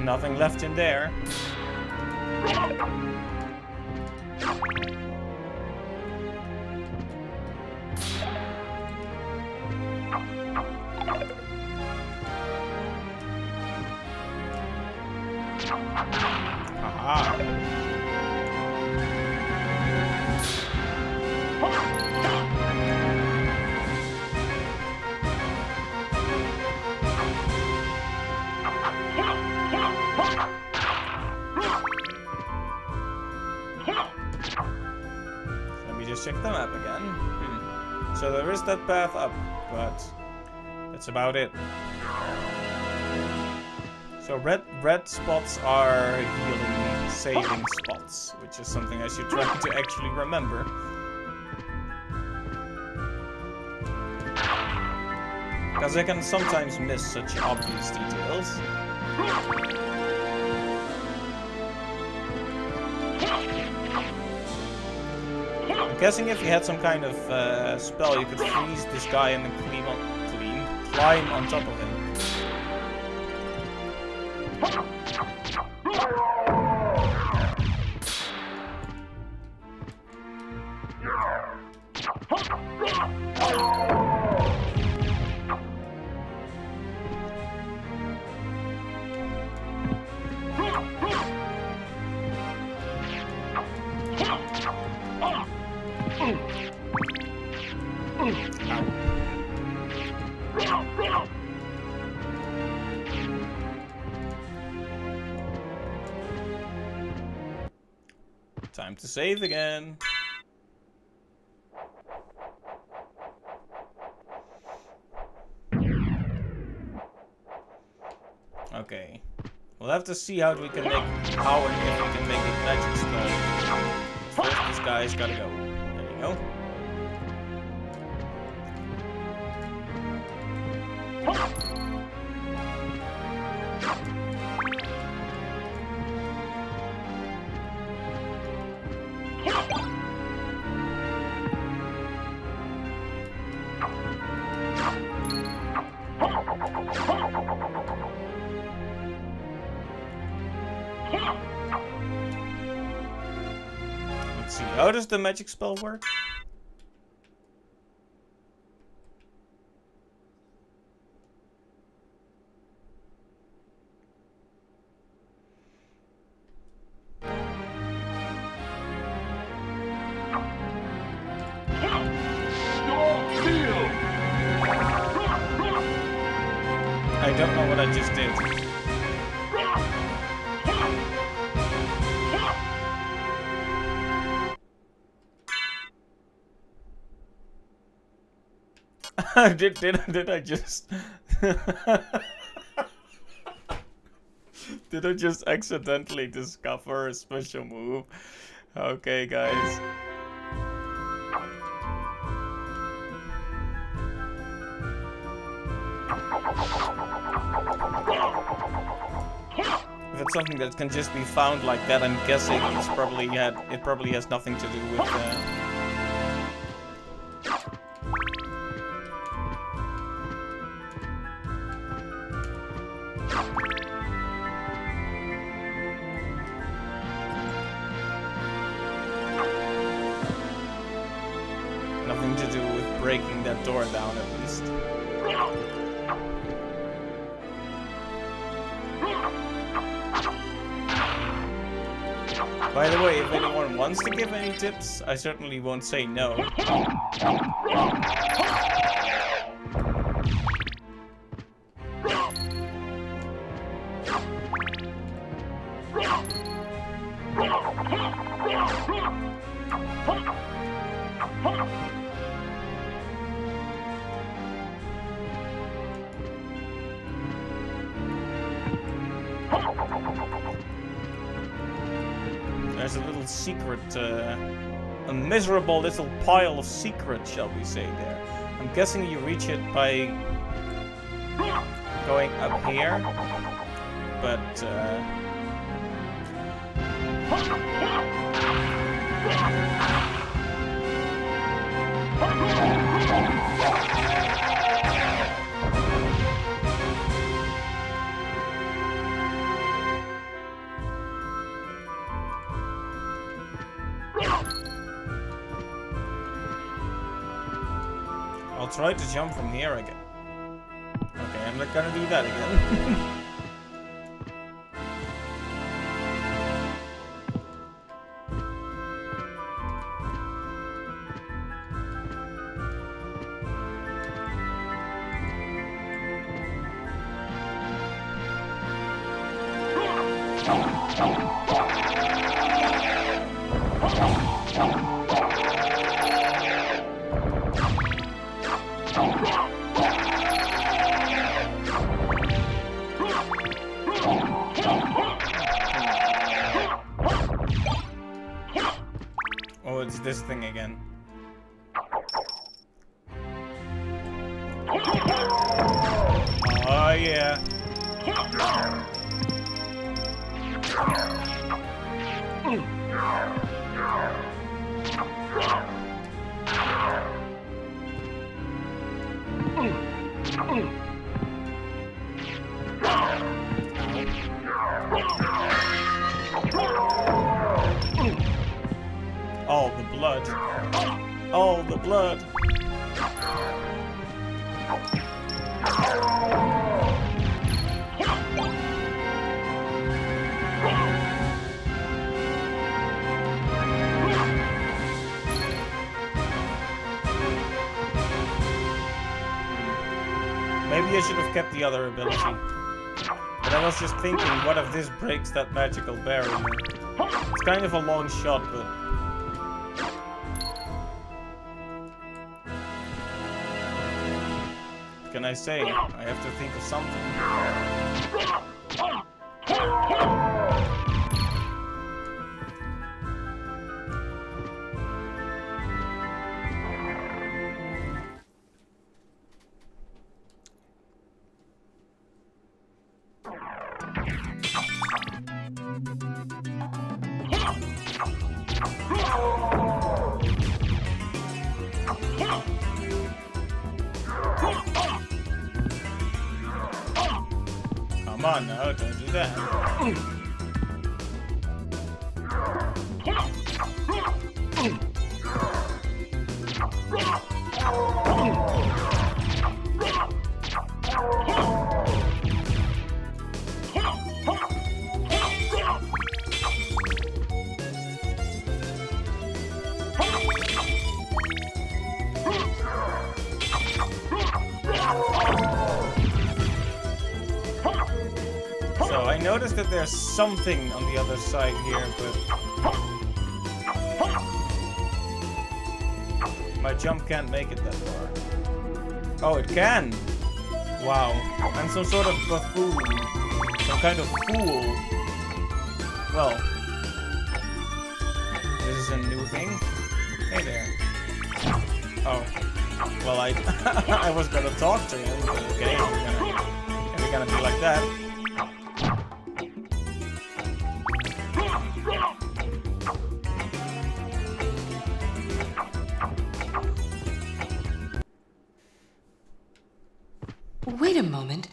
Nothing left in there. Aha. Let me just check the map again. So there is that path up, but that's about it. So red spots are healing, saving spots, which is something I should try to actually remember. Because I can sometimes miss such obvious details. I'm guessing if you had some kind of spell, you could freeze this guy and then climb on top of him. Time to save again. Okay. We'll have to see how we can make how and if we can make the magic spell. First, this guy's gotta go. There you go. Let's see, how does the magic spell work? I don't know what I just did. Did I just did I just accidentally discover a special move? Okay, guys. If it's something that can just be found like that, I'm guessing it probably has nothing to do with nothing to do with breaking that door down, at least. By the way, if anyone wants to give any tips, I certainly won't say no. There's a little secret, a miserable little pile of secret, shall we say, there. I'm guessing you reach it by going up here, but I'll try to jump from here again. Okay, I'm not gonna do that again. Oh, it's this thing again. Oh, yeah. All the blood. All the blood. Maybe I should have kept the other ability. But I was just thinking, what if this breaks that magical barrier? It's kind of a long shot, but... what can I say? I have to think of something. Come on now, don't do that. So I noticed that there's something on the other side here, but my jump can't make it that far. Oh, it can! Wow, I'm some sort of buffoon. Some kind of fool. Well, this is a new thing. Hey there. Oh, well, I was gonna talk to him, but okay, we're gonna be like that. Wait a moment.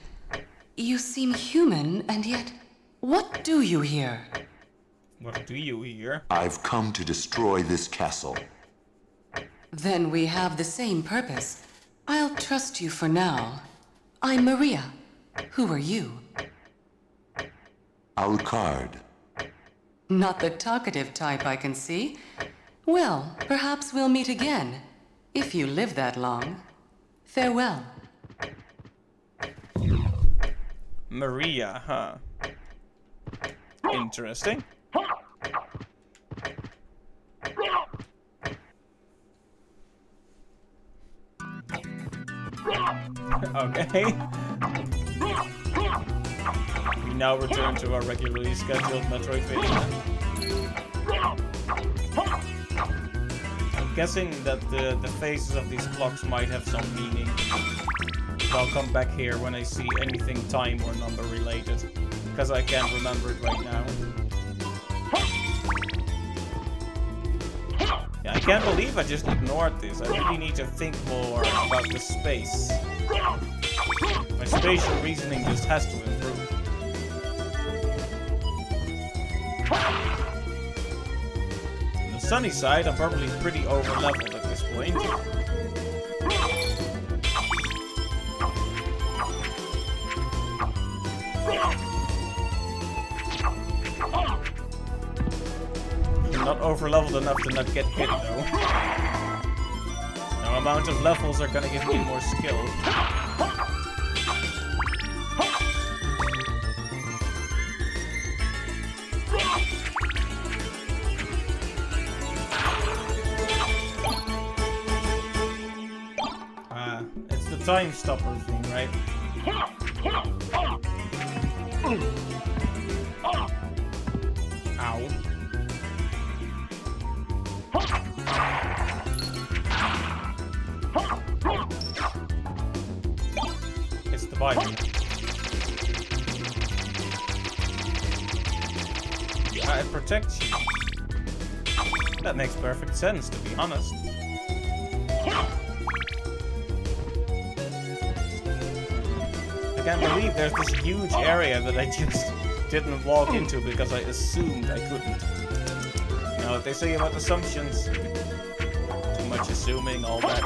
You seem human, and yet, what do you here? What do you here? I've come to destroy this castle. Then we have the same purpose. I'll trust you for now. I'm Maria. Who are you? Alucard. Not the talkative type, I can see. Well, perhaps we'll meet again, if you live that long. Farewell. Maria, huh? Interesting. Okay. We now return to our regularly scheduled Metroidvania. I'm guessing that the faces of these clocks might have some meaning. I'll come back here when I see anything time or number related, because I can't remember it right now. Yeah, I can't believe I just ignored this. I really need to think more about the space. My spatial reasoning just has to improve. On the sunny side, I'm probably pretty over-leveled at this point. Not over-leveled enough to not get hit, though. No amount of levels are gonna give me more skill. It's the time stopper thing, right? Ow. It's the Bible. It protects you. That makes perfect sense, to be honest. I can't believe there's this huge area that I just didn't walk into because I assumed I couldn't. You know what they say about assumptions? Too much assuming, all that.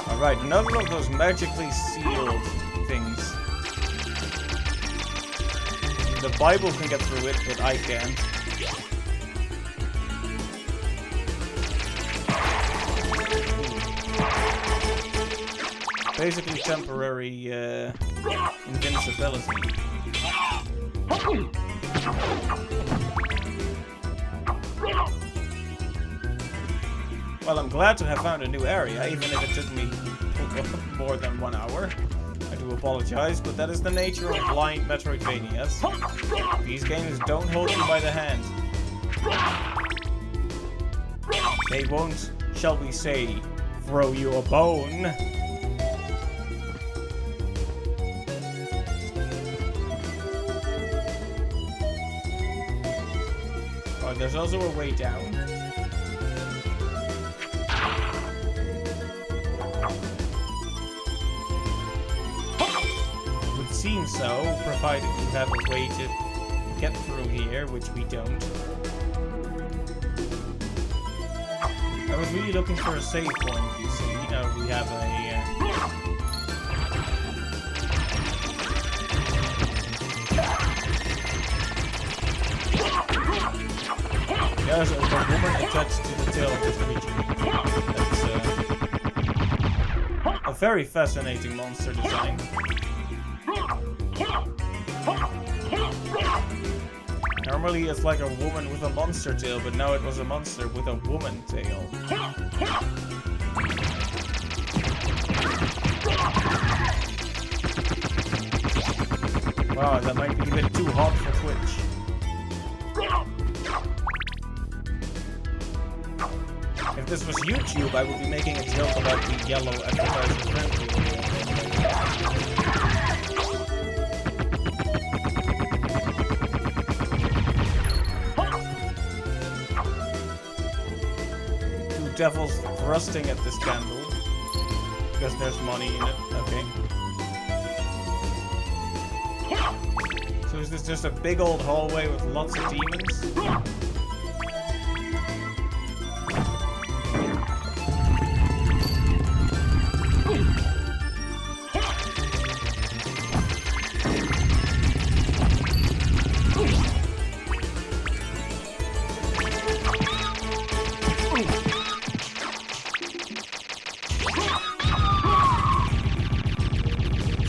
Alright, another of those magically sealed things. The Bible can get through it, but I can't. Basically temporary invincibility. Well, I'm glad to have found a new area, even if it took me more than 1 hour. I do apologize, but that is the nature of blind Metroidvanias. These games don't hold you by the hand. They won't, shall we say, throw you a bone. Oh, there's also a way down. Seems so, provided you have a way to get through here, which we don't. I was really looking for a save point, you see. We have a... There's a woman attached to the tail of this creature. That's a very fascinating monster design. Normally it's like a woman with a monster tail, but now it was a monster with a woman tail. Wow, that might be a bit too hot for Twitch. If this was YouTube, I would be making a joke about the yellow advertiser friendly. Devils thrusting at this candle because there's money in it. Okay. So is this just a big old hallway with lots of demons?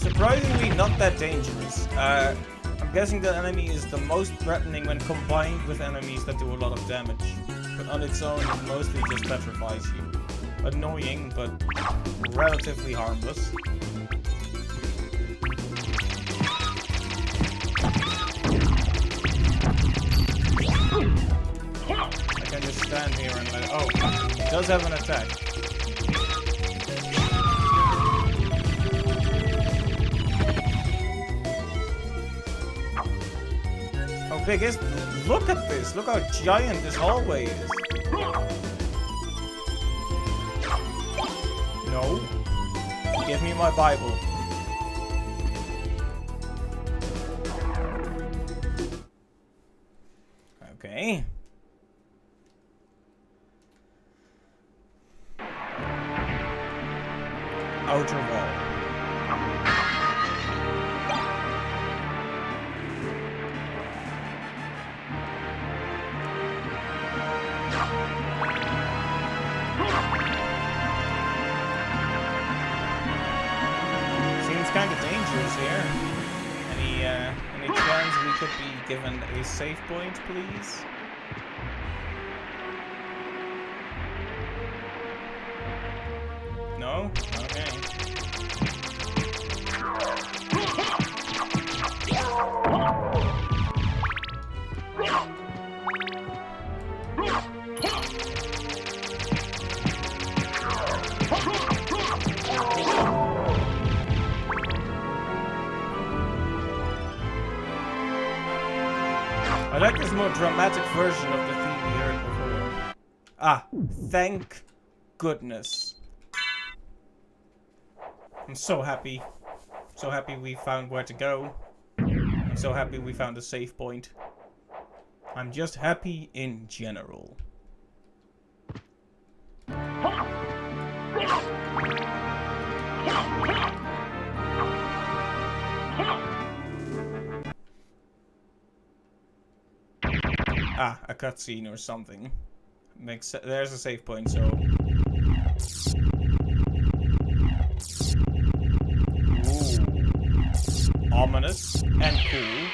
Surprisingly not that dangerous. I'm guessing the enemy is the most threatening when combined with enemies that do a lot of damage. But on its own, it mostly just petrifies you. Annoying, but relatively harmless. I can just stand here and let... Oh, it does have an attack. How big is... Look at this! Look how giant this hallway is! No. Give me my Bible. Okay. Outer wall. Seems kind of dangerous here. Any chance we could be given a save point, please? No? Okay. I like this more dramatic version of the theme we heard before. Ah, thank goodness. I'm so happy. So happy we found where to go. I'm so happy we found a save point. I'm just happy in general. Ah, a cutscene or something. There's a save point, so... Ooh. Ominous and cool.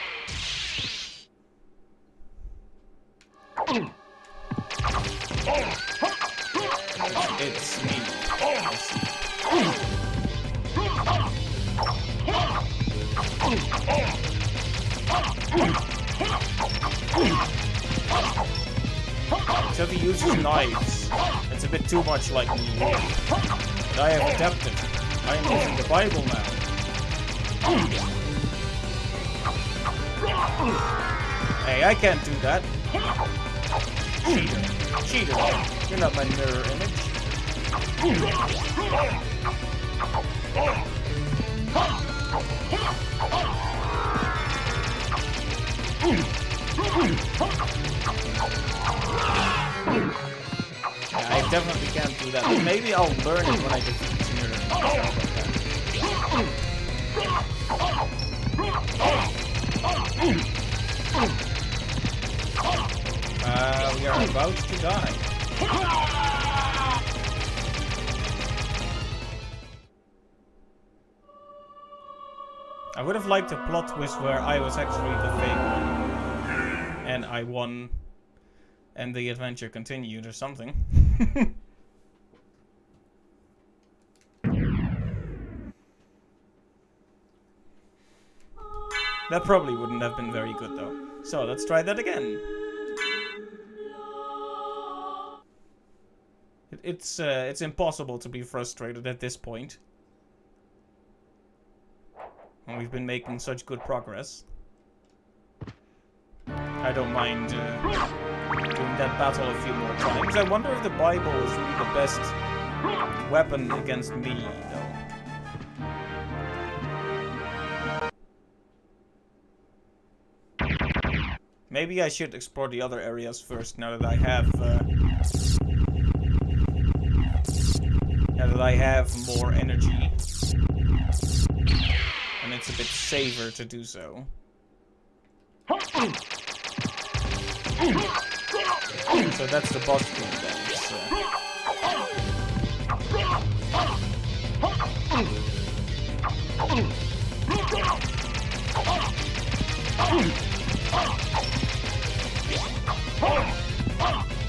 I see. Except he uses knives. It's a bit too much like me. But I have adapted. I am using the Bible now. Hey, I can't do that. Cheater. Cheater. You're not my mirror image. Yeah, I definitely can't do that. But maybe I'll learn it when I defeat this mirror image. We are about to die. I would have liked a plot twist where I was actually the fake one. And I won. And the adventure continued or something. That probably wouldn't have been very good though. So let's try that again. It's impossible to be frustrated at this point. And we've been making such good progress. I don't mind doing that battle a few more times. I wonder if the Bible is really the best weapon against me, though. Maybe I should explore the other areas first, now that I have more energy. And it's a bit safer to do so. So that's the boss field then.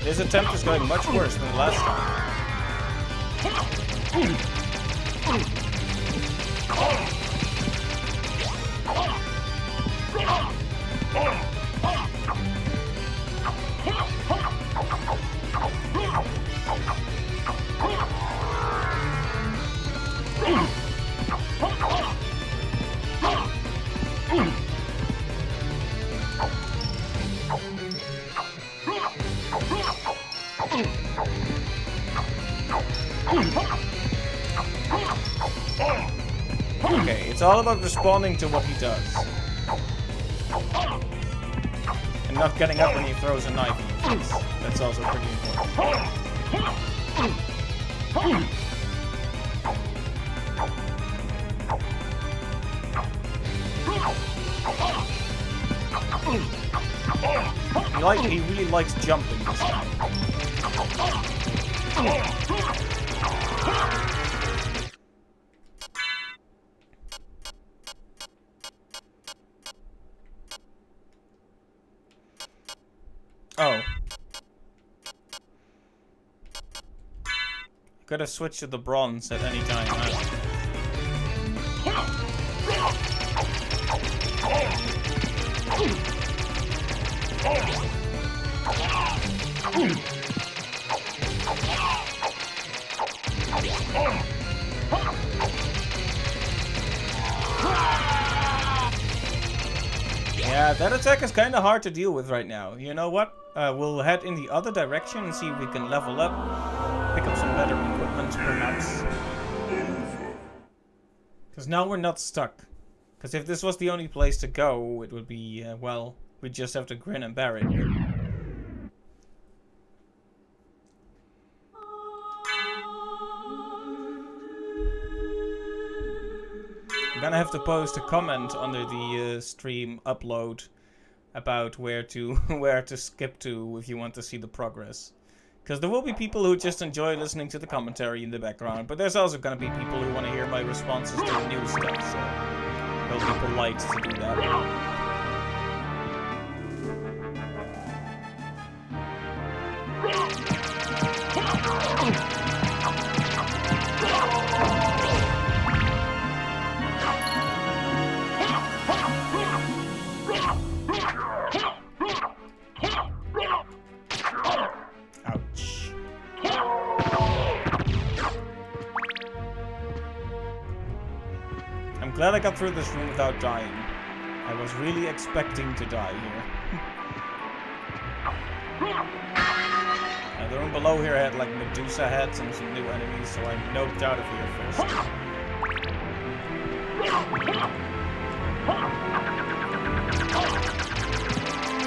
This attempt is going much worse than the last time. Okay, it's all about responding to what he does. And not getting up when he throws a knife in your face. That's also pretty important. He really likes jumping, this guy. Oh. Gotta switch to the bronze at any time, huh? Yeah, that attack is kind of hard to deal with right now. You know what? We'll head in the other direction and see if we can level up. Pick up some better equipment, perhaps. Because now we're not stuck. Because if this was the only place to go, it would be, well, we'd just have to grin and bear it. I'm gonna have to post a comment under the stream upload about where to skip to if you want to see the progress. Because there will be people who just enjoy listening to the commentary in the background, but there's also gonna be people who want to hear my responses to the new stuff, so they'll be polite to do that. Glad I got through this room without dying. I was really expecting to die here. The room below here had like Medusa heads and some new enemies, so I noped out of here first.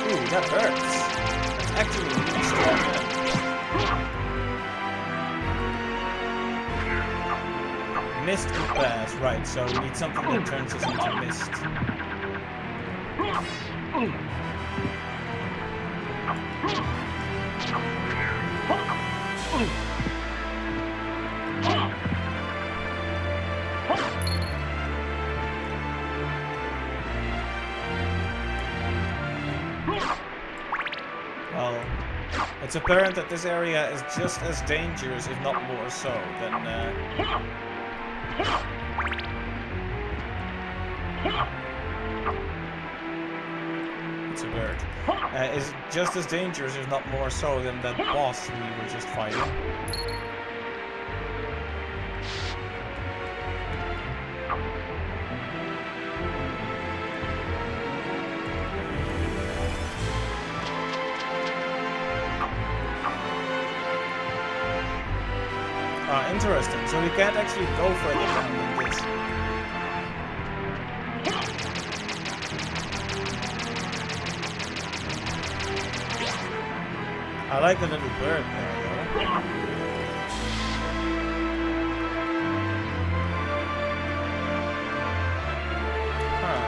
Ooh, that hurts. That's actually really strong. Mist and pass, right, so we need something that turns us into mist. Well, it's apparent that this area is just as dangerous, if not more so, than it's a bird. Is just as dangerous, if not more so, than that boss we were just fighting. Interesting. So we can't actually go further down than this. I like the little bird there, though. Huh.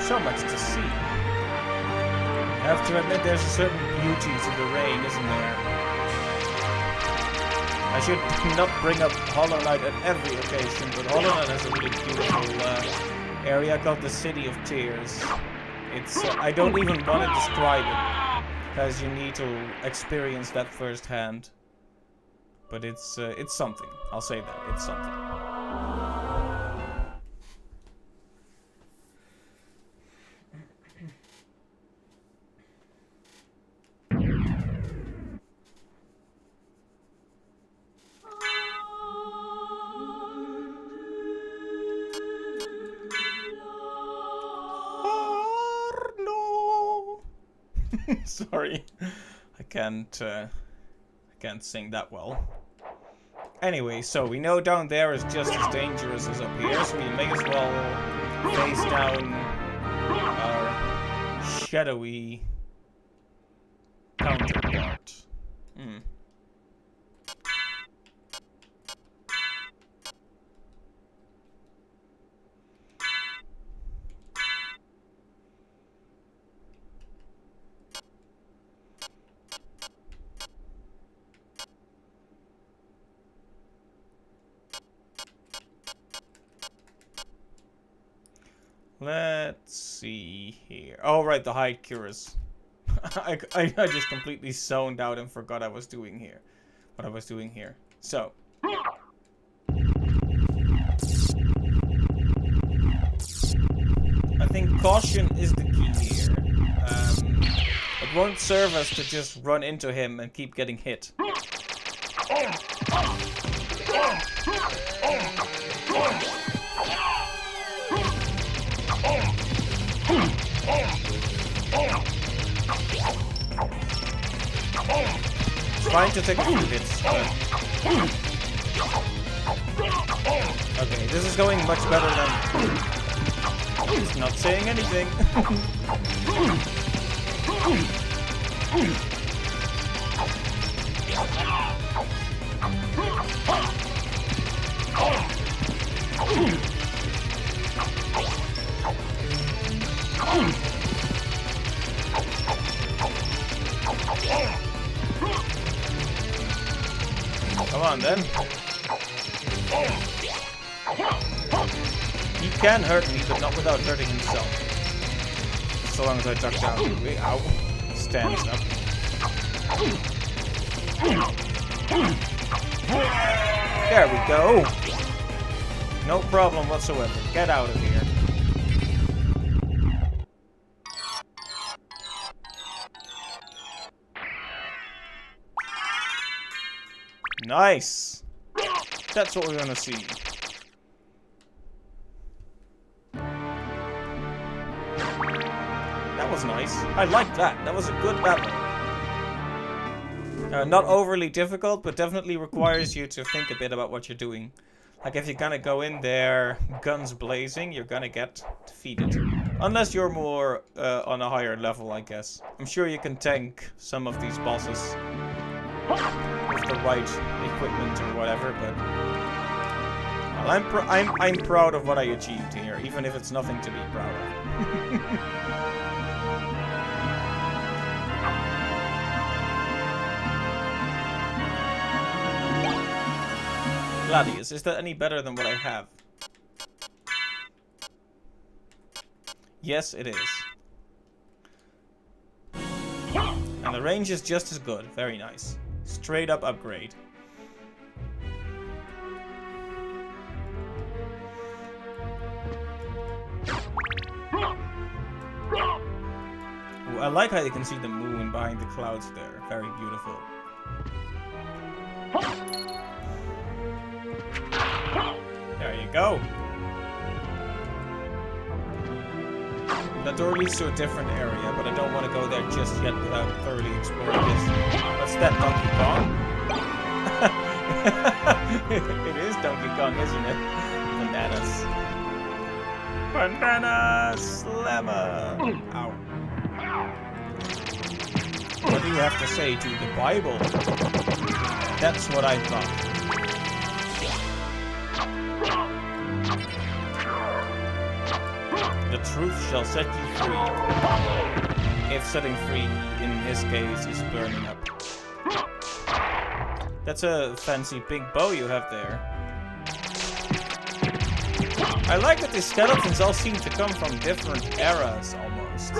So much to see. I have to admit, there's a certain beauty to the rain, isn't there? I should not bring up Hollow Knight at every occasion, but Hollow Knight has a really beautiful area called the City of Tears. It's I don't even want to describe it, because you need to experience that firsthand. But it's something. I'll say that it's something. Sorry, I can't sing that well. Anyway, so we know down there is just as dangerous as up here, so we may as well face down our shadowy counterpart. Let's see here. Oh, right, the hide cures. I just completely zoned out and forgot I was doing here. What I was doing here. So. I think caution is the key here. It won't serve us to just run into him and keep getting hit. It's fine to take a few hits, but... Okay, this is going much better than... He's not saying anything. Come on, then. He can hurt me, but not without hurting himself. So long as I duck down. Ow. Stands up. There we go. No problem whatsoever. Get out of here. Nice. That's what we want to see. was nice. I liked that. That was a good battle. Not overly difficult, but definitely requires you to think a bit about what you're doing. Like, if you're gonna go in there, guns blazing, you're gonna get defeated. Unless you're more on a higher level, I guess. I'm sure you can tank some of these bosses with the right equipment or whatever, but... Well, I'm proud of what I achieved here, even if it's nothing to be proud of. Gladius, is that any better than what I have? Yes, it is. And the range is just as good. Very nice. Straight up upgrade. Ooh, I like how you can see the moon behind the clouds there. Very beautiful. There you go. That door leads to a different area, but I don't want to go there just yet without thoroughly exploring this. What's that, Donkey Kong? It is Donkey Kong, isn't it? Bananas. Banana Slammer! Ow. What do you have to say to the Bible? That's what I thought. The truth shall set you free. If setting free, in his case, is burning up. That's a fancy big bow you have there. I like that the skeletons all seem to come from different eras, almost.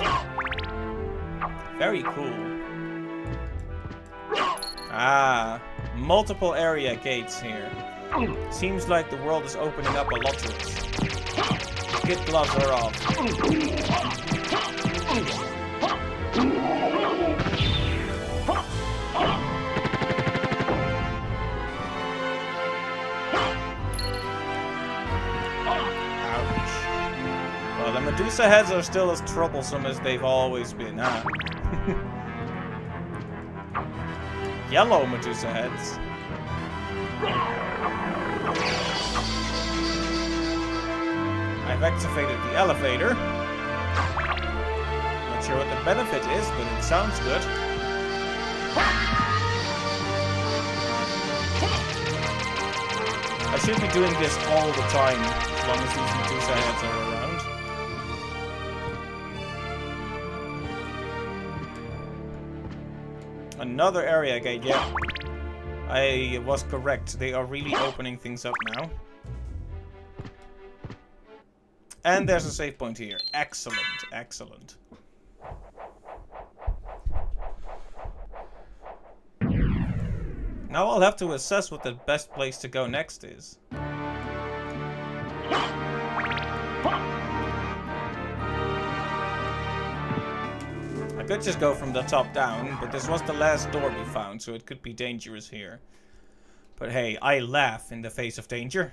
Very cool. Ah, multiple area gates here. Seems like the world is opening up a lot to us. Kid gloves are off. Ouch. Well, the Medusa heads are still as troublesome as they've always been, huh? Yellow Medusa heads. I've activated the elevator. Not sure what the benefit is, but it sounds good. I should be doing this all the time, as long as these Medusa heads are around. Another area gate, yeah. I was correct. They are really opening things up now. And there's a save point here. Excellent, excellent. Now I'll have to assess what the best place to go next is. I could just go from the top down, but this was the last door we found, so it could be dangerous here. But hey, I laugh in the face of danger.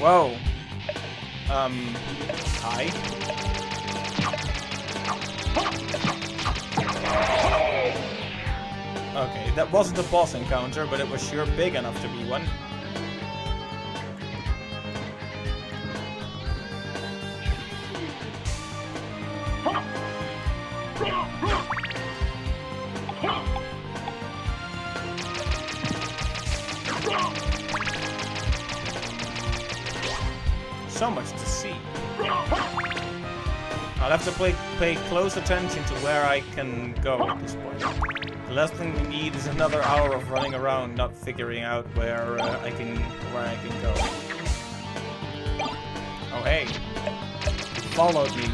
Whoa. Hi. Okay, that wasn't a boss encounter, but it was sure big enough to be one. So much to see. I'll have to pay close attention to where I can go at this point. The last thing we need is another hour of running around, not figuring out where I can go. Oh hey, you followed me.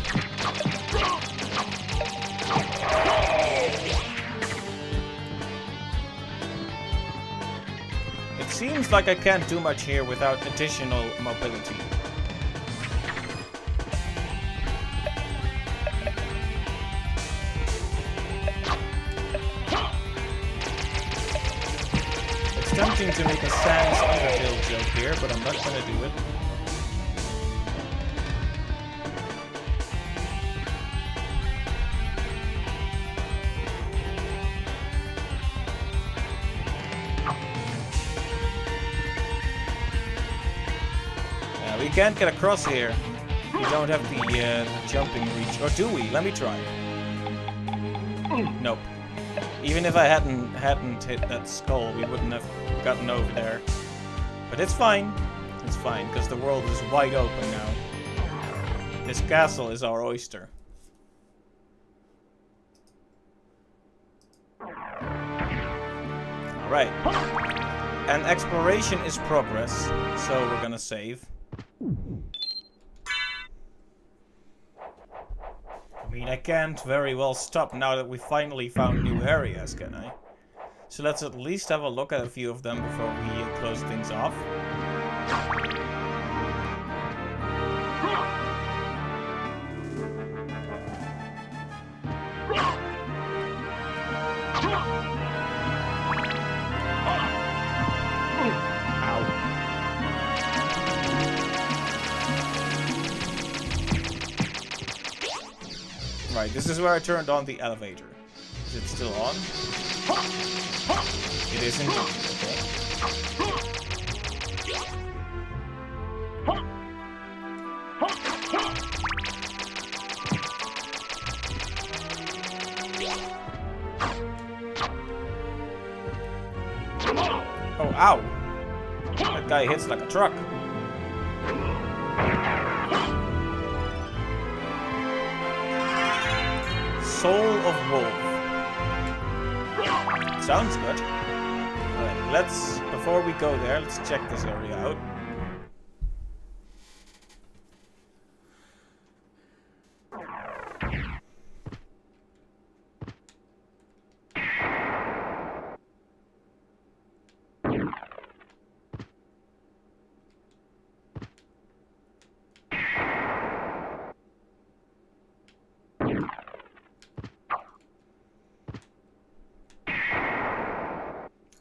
It seems seems like I can't do much here without additional mobility. It's tempting to make a Sans Undertale joke here, but I'm not gonna do it. We can't get across here. We don't have the jumping reach. Or do we? Let me try. Nope. Even if I hadn't hit that skull, we wouldn't have gotten over there. But it's fine. It's fine, because the world is wide open now. This castle is our oyster. Alright. And exploration is progress, so we're gonna save. I mean, I can't very well stop now that we finally found new areas, can I? So let's at least have a look at a few of them before we close things off. Right, this is where I turned on the elevator. Is it still on? It is indeed, okay. Oh, ow! That guy hits like a truck. Soul of Wolf. Sounds good. Alright, before we go there, let's check this area out.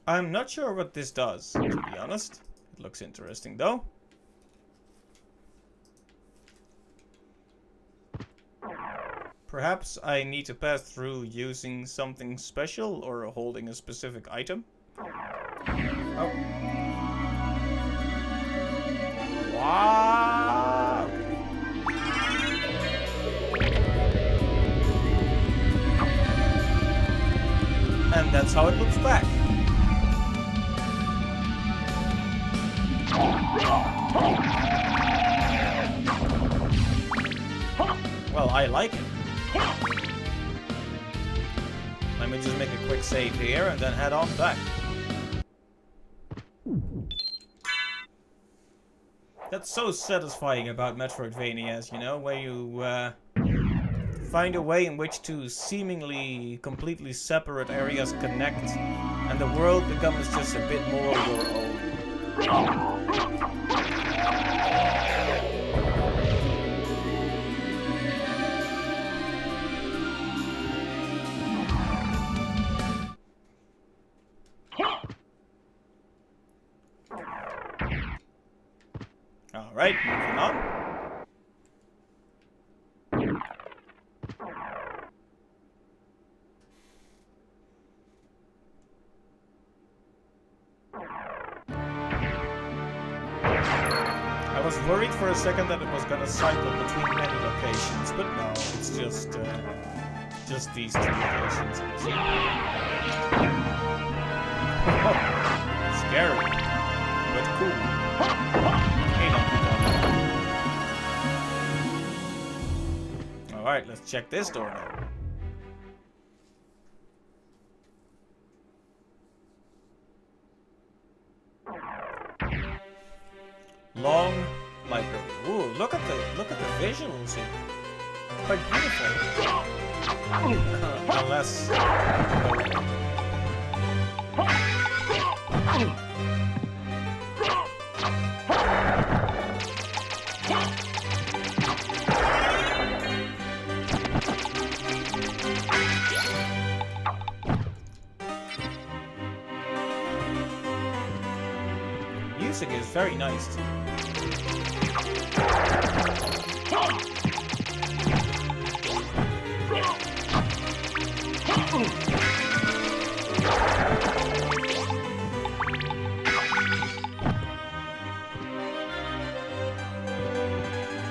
I'm not sure what this does, to be honest. It looks interesting, though. Perhaps I need to pass through using something special or holding a specific item. Oh. Wow. And that's how it looks back. Well, I like it. Let me just make a quick save here and then head on back. That's so satisfying about Metroidvanias, you know, where you find a way in which two seemingly completely separate areas connect and the world becomes just a bit more your own. Alright, moving on. I was worried for a second that it was gonna cycle between many locations, but no, it's just these two locations. Scary, but cool. Hey, don't be dumb. Alright, let's check this door now. Long library. Ooh, look at the visuals here. Quite beautiful. Unless. music is very nice.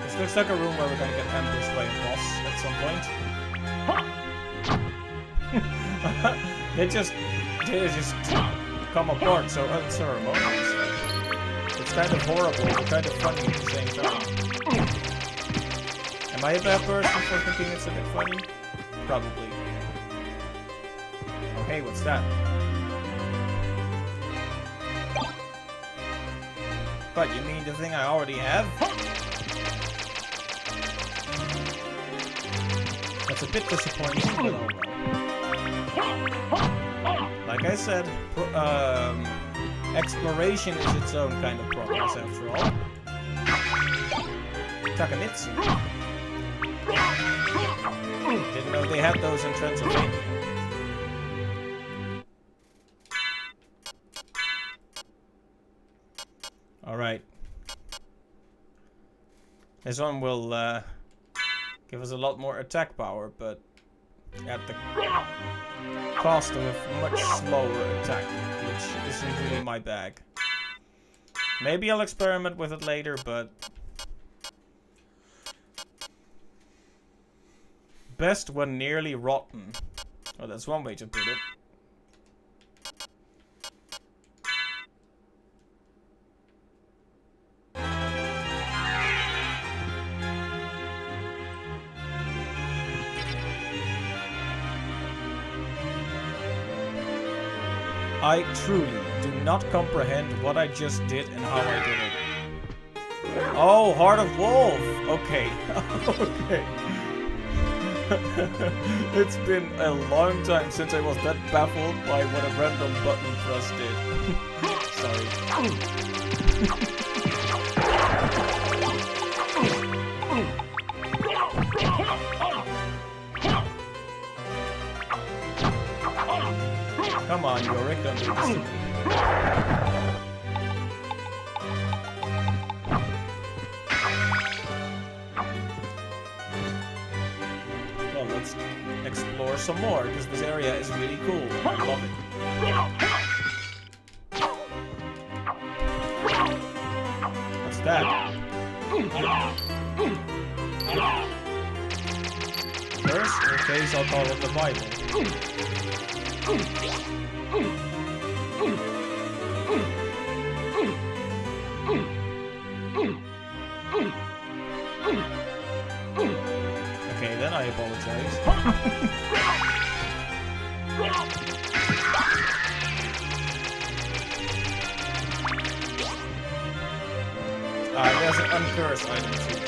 This looks like a room where we're gonna get ambushed by a boss at some point. They just come apart so unceremonious. It's kind of horrible, but kind of funny at the same time. Am I a bad person for thinking it's a bit funny? Probably. Oh hey, what's that? But you mean the thing I already have? That's a bit disappointing, but oh well. Like I said, exploration is its own kind of progress after all. Takamitsu. Didn't know they had those in Transylvania. Alright. This one will give us a lot more attack power, but at the cost of a much slower attack, which isn't really my bag. Maybe I'll experiment with it later, but best when nearly rotten. Oh, that's one way to put it. I truly do not comprehend what I just did and how I did it. Oh, Heart of Wolf! Okay. Okay. It's been a long time since I was that baffled by what a random button press did. Sorry. Come on, Yorick, don't do this to me. Well, let's explore some more, because this area is really cool. I love it. What's that? First, in case I'll call it the Bible. Okay, then I apologize. There's an uncursed item too.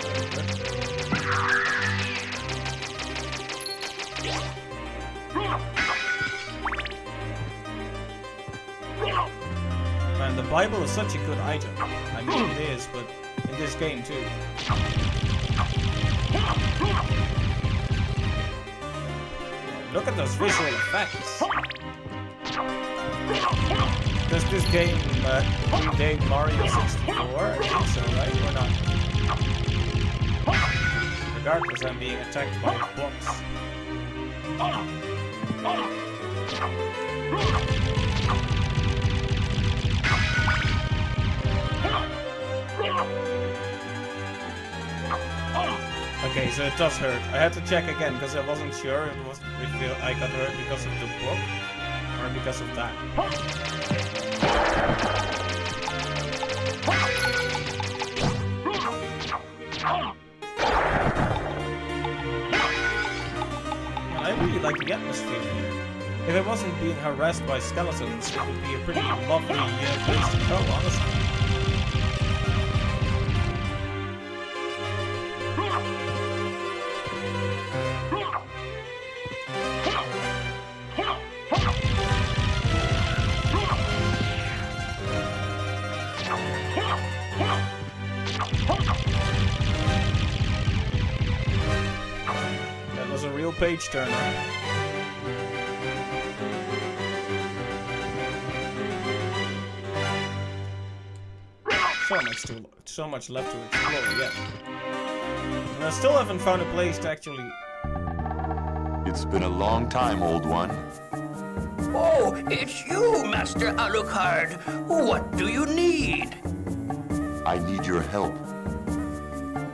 Man, the Bible is such a good item. I mean, it is, but in this game too. Look at those visual effects. Does this game predate Mario 64? I think so, right? Or not? Regardless, I'm being attacked by books. Okay, so it does hurt. I had to check again because I wasn't sure if I got hurt because of the book or because of that. And I really like the atmosphere here. If it wasn't being harassed by skeletons, it would be a pretty lovely place to go, honestly. That was a real page turner. so much left to explore yet. And I still haven't found a place to actually... It's been a long time, old one. Oh, it's you, Master Alucard. What do you need? I need your help.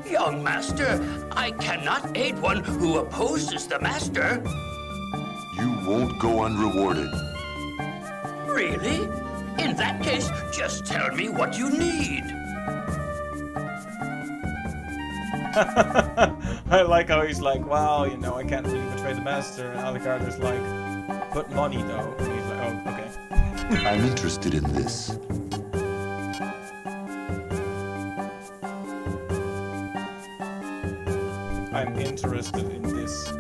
Young Master, I cannot aid one who opposes the Master. You won't go unrewarded. Really? In that case, just tell me what you need. I like how he's like, well, you know, I can't really betray the Master. And Alucard is like, but money though. And he's like, oh, okay. I'm interested in this. I'm interested in this.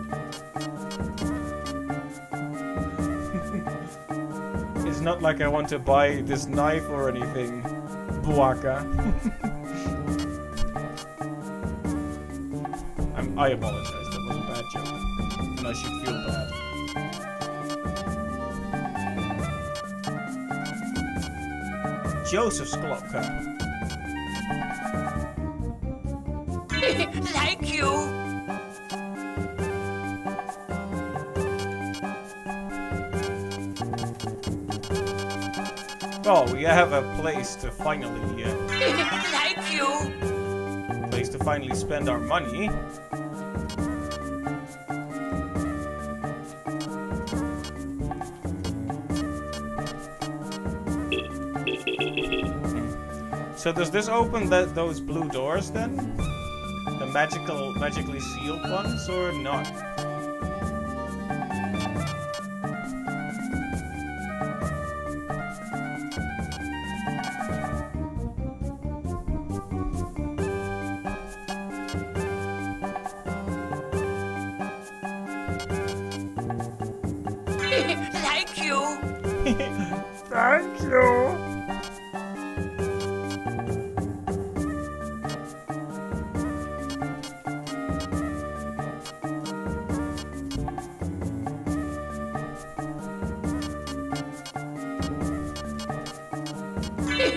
It's not like I want to buy this knife or anything, Buaka. I apologize, that was a bad joke. And I should feel bad. Joseph's Klopka. Thank you. Oh, we have a place to finally, Thank you. place to finally spend our money. So does this open those blue doors then? The magically sealed ones, or not? Thank you. Thank you.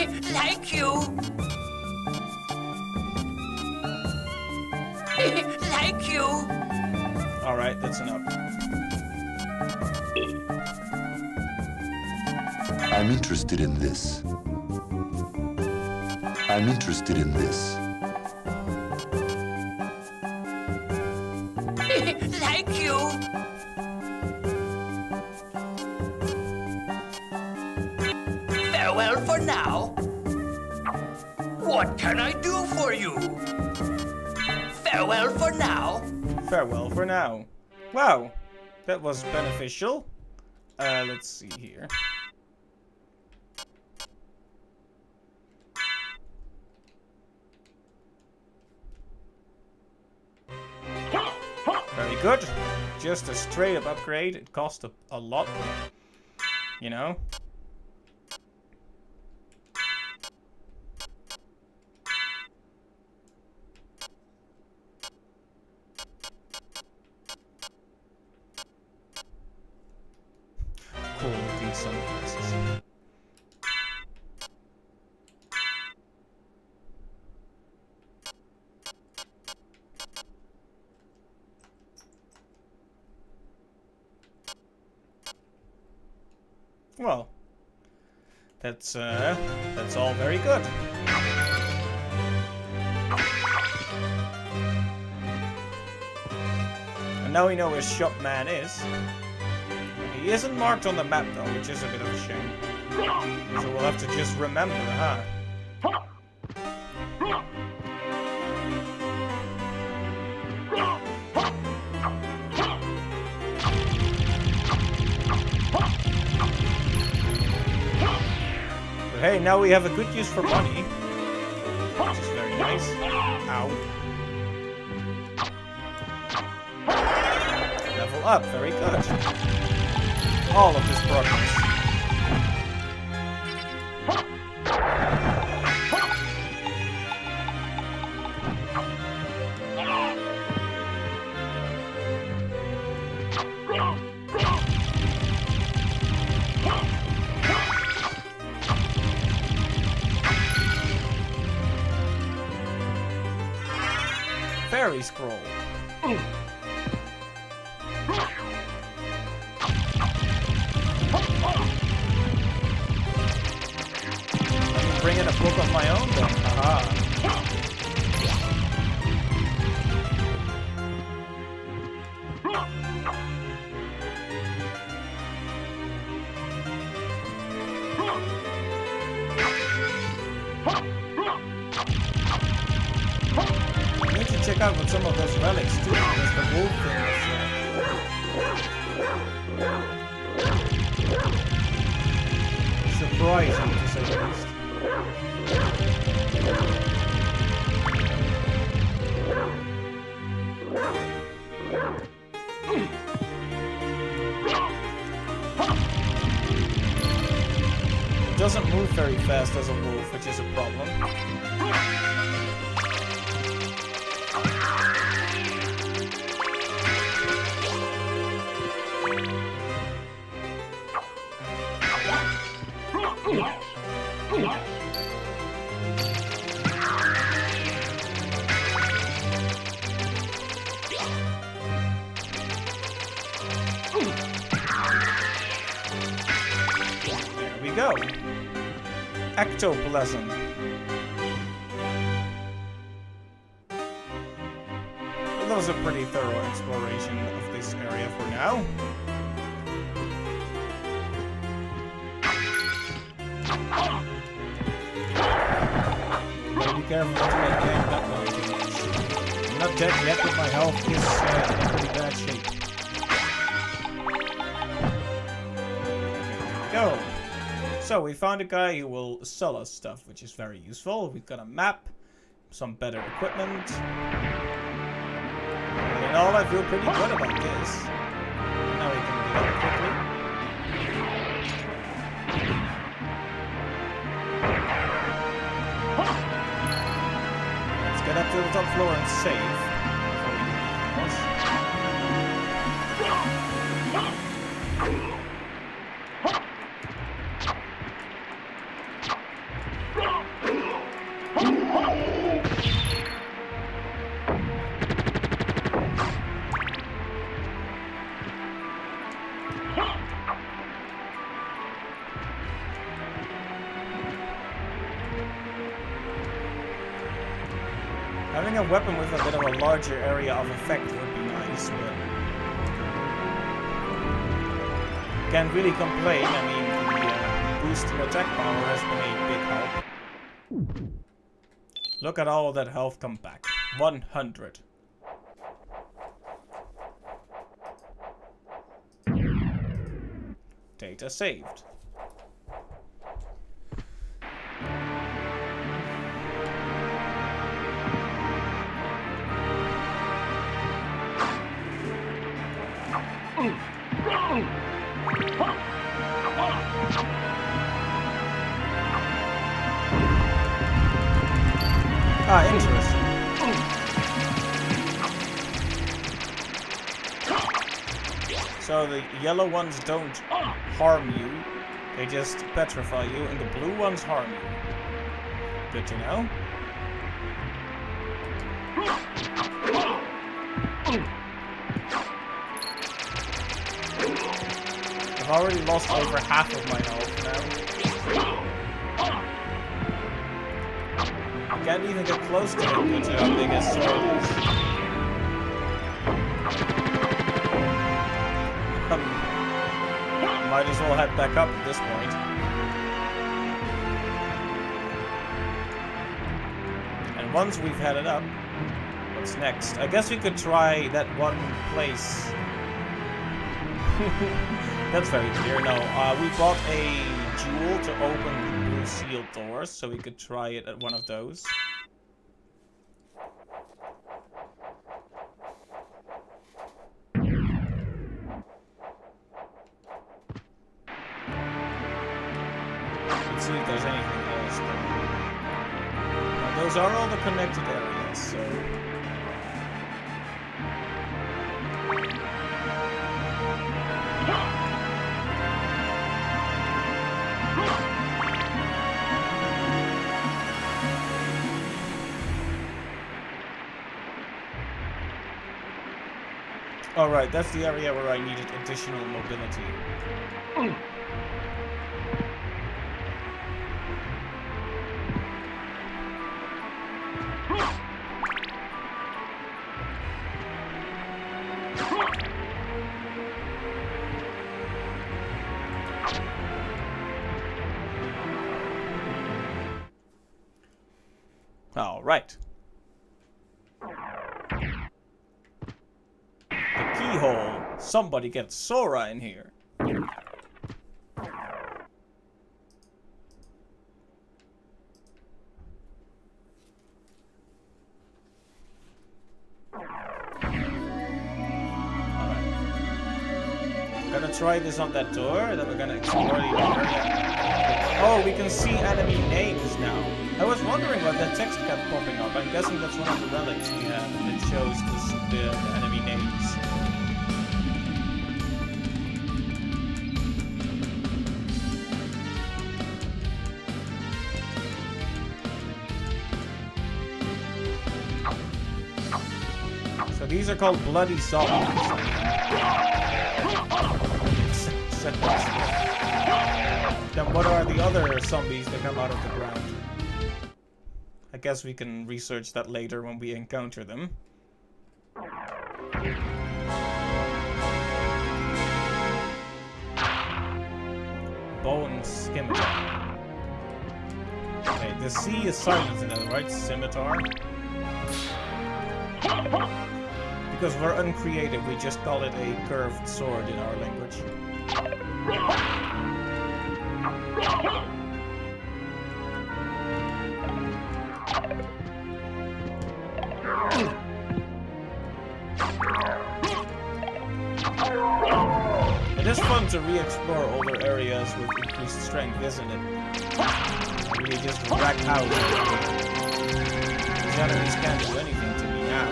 Thank you. Thank you. Alright, that's enough. I'm interested in this. I'm interested in this. Thank you. Farewell for now. What can I do for you? Farewell for now. Farewell for now. Wow, that was beneficial. Let's see here. Very good. Just a straight up upgrade. It cost a lot, you know. Cool looking sunglasses. Well, that's all very good. And now we know where Shopman is. He isn't marked on the map though, which is a bit of a shame. So we'll have to just remember, huh? But hey, now we have a good use for money. Which is very nice. Ow. Level up, very good. All of this progress. fairy scroll. I can bring in a book of my own then. Aha. Check out with some of those relics too, because the wolf thing is surprising to say the least. It doesn't move very fast as a wolf, which is a problem. There we go. Ectoplasm. That was a pretty thorough exploration of this area for now. Be careful not to make gang that one too much. I'm not dead yet, but my health is in pretty bad shape. Okay, there we go. So we found a guy who will sell us stuff, which is very useful. We've got a map, some better equipment. And all, I feel pretty good about this. Now we can get up quickly. Get up to the top floor and save before we do anything else. Having a weapon with a bit of a larger area of effect would be nice, but can't really complain. I mean, the boost in attack power has been a big help. Look at all that health come back. 100. Data saved. Ah, interesting. So the yellow ones don't harm you, they just petrify you, and the blue ones harm you. Good to know. I've already lost over half of my health now. I can't even get close to him due to how big his sword is. Might as well head back up at this point. And once we've headed up, what's next? I guess we could try that one place. That's very clear. No, we bought a jewel to open the blue seal doors, so we could try it at one of those. Let's see if there's anything else there. Now, those are all the connected areas, so... Oh, right, that's the area where I needed additional mobility. All right. The keyhole. Somebody get Sora in here. We're gonna try this on that door, and then we're gonna explore the area. Oh, we can see enemy names now. I was wondering why that text kept popping up. I'm guessing that's one of the relics we have that shows the enemy names. So these are called bloody zombies. Then what are the other zombies that come out of the ground? I guess we can research that later when we encounter them. Bone scimitar. Okay, the C is silent in that, right? Scimitar. Because we're uncreative, we just call it a curved sword in our language. It is fun to re-explore older areas with increased strength, isn't it? Really just rack out. These enemies can't do anything to me now.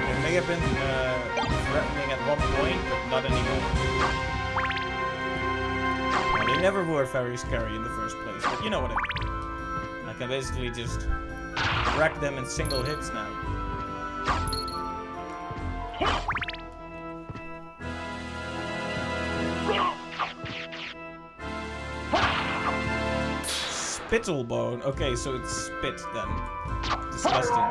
They may have been threatening at one point, but not anymore. Well, they never were very scary in the first place, but you know what I mean. I can basically just rack them in single hits now. Spittlebone. Okay, so it's spit then. Disgusting.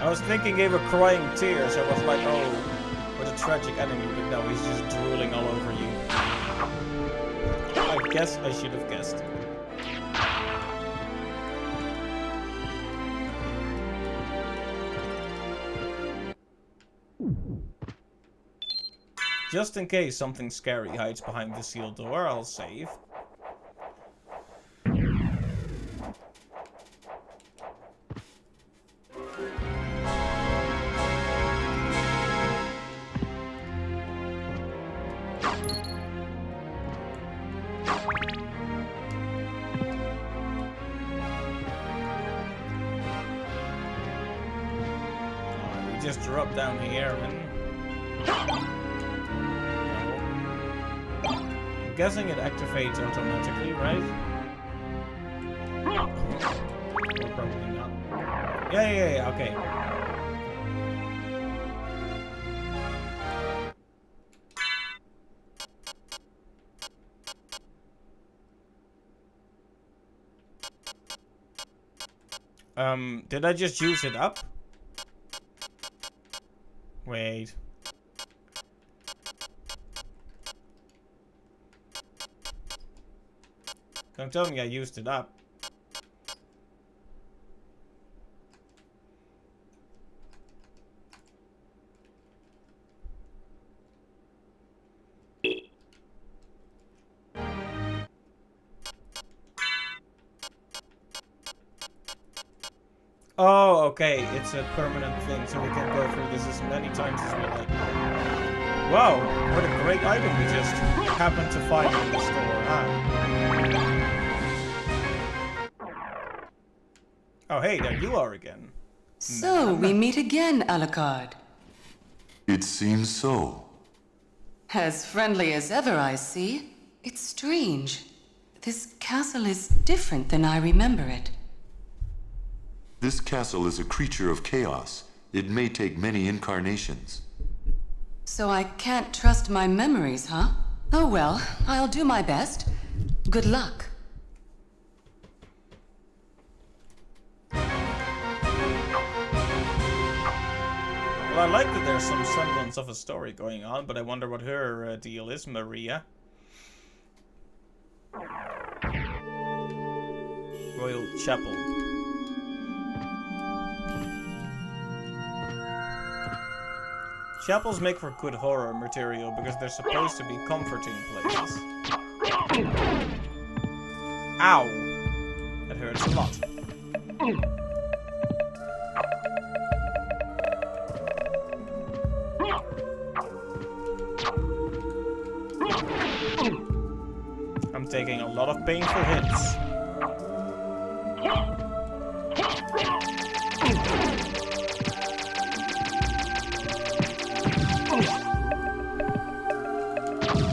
I was thinking gave a crying tear, so I was like, oh, what a tragic enemy, but no, he's just drooling all over you. I guess I should have guessed. Just in case something scary hides behind the sealed door, I'll save. We just drop down here and... I'm guessing it activates automatically, right? Or probably not. Yeah, okay. Did I just use it up? Wait. Don't tell me I used it up. Oh, okay. It's a permanent thing, so we can go through this as many times as we like. Wow, what a great item we just happened to find in the store, huh? Oh, hey, there you are again. So, we meet again, Alucard. It seems so. As friendly as ever, I see. It's strange. This castle is different than I remember it. This castle is a creature of chaos. It may take many incarnations. So I can't trust my memories, huh? Oh well, I'll do my best. Good luck. Well, I like that there's some semblance of a story going on, but I wonder what her deal is, Maria. Royal Chapel. Chapels make for good horror material because they're supposed to be comforting places. Ow! That hurts a lot. I'm taking a lot of painful hits.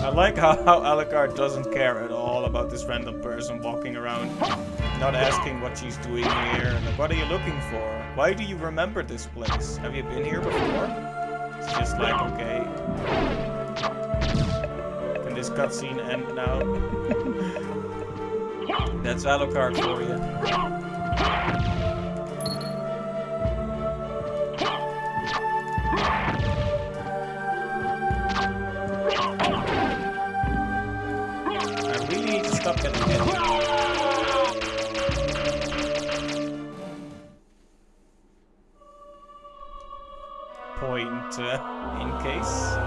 I like how Alucard doesn't care at all about this random person walking around, not asking what she's doing here. Like, what are you looking for? Why do you remember this place? Have you been here before? It's just like, okay. Can this cutscene end now? That's Alucard for you. Stop getting hit. Point in case.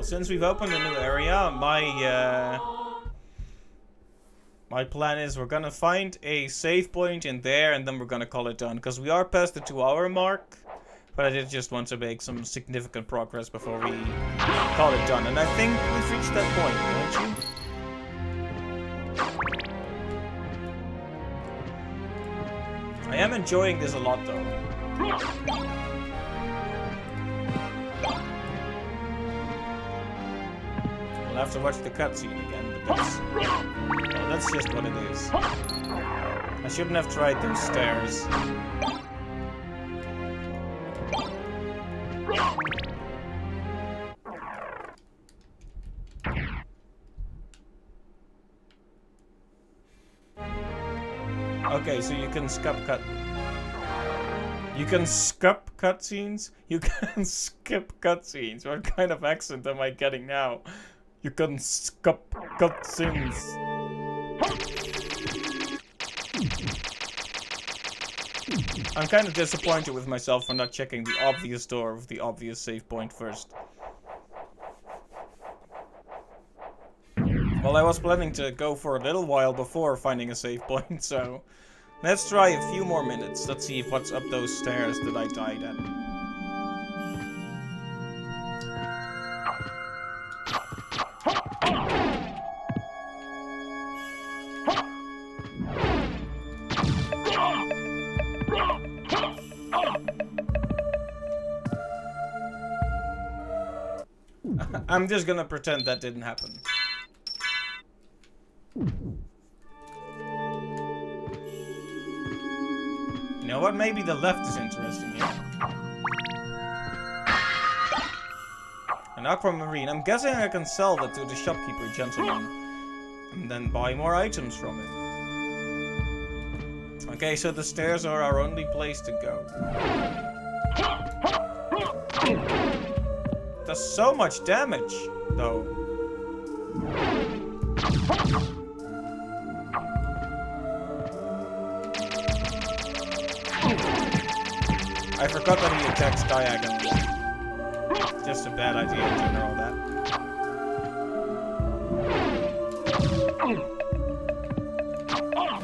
Since we've opened a new area, my plan is we're gonna find a save point in there and then we're gonna call it done. Because we are past the 2-hour mark, but I did just want to make some significant progress before we call it done. And I think we've reached that point, don't you? I am enjoying this a lot though. I'll have to watch the cutscene again, but that's just what it is. I shouldn't have tried those stairs. Okay, so you can skip cutscenes? You can skip cutscenes. What kind of accent am I getting now? You can skip cutscenes. I'm kind of disappointed with myself for not checking the obvious door of the obvious save point first. Well, I was planning to go for a little while before finding a save point, so let's try a few more minutes. Let's see if what's up those stairs that I died at. I'm just gonna pretend that didn't happen. You know what? Maybe the left is interesting here. An aquamarine. I'm guessing I can sell that to the shopkeeper gentleman. And then buy more items from him. Okay, so the stairs are our only place to go. Does so much damage, though. I forgot that he attacks diagonally. Just a bad idea in general, that.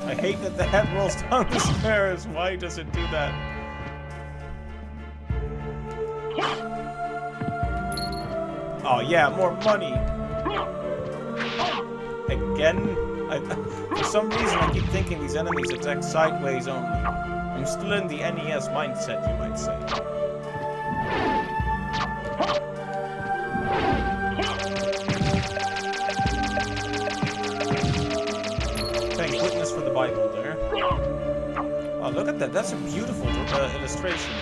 I hate that the head rolls down the stairs. Why does it do that? Oh yeah, more money. again? For some reason, I keep thinking these enemies attack sideways only. I'm still in the NES mindset, you might say. Thank goodness for the Bible there. Oh, look at that. That's a beautiful illustration.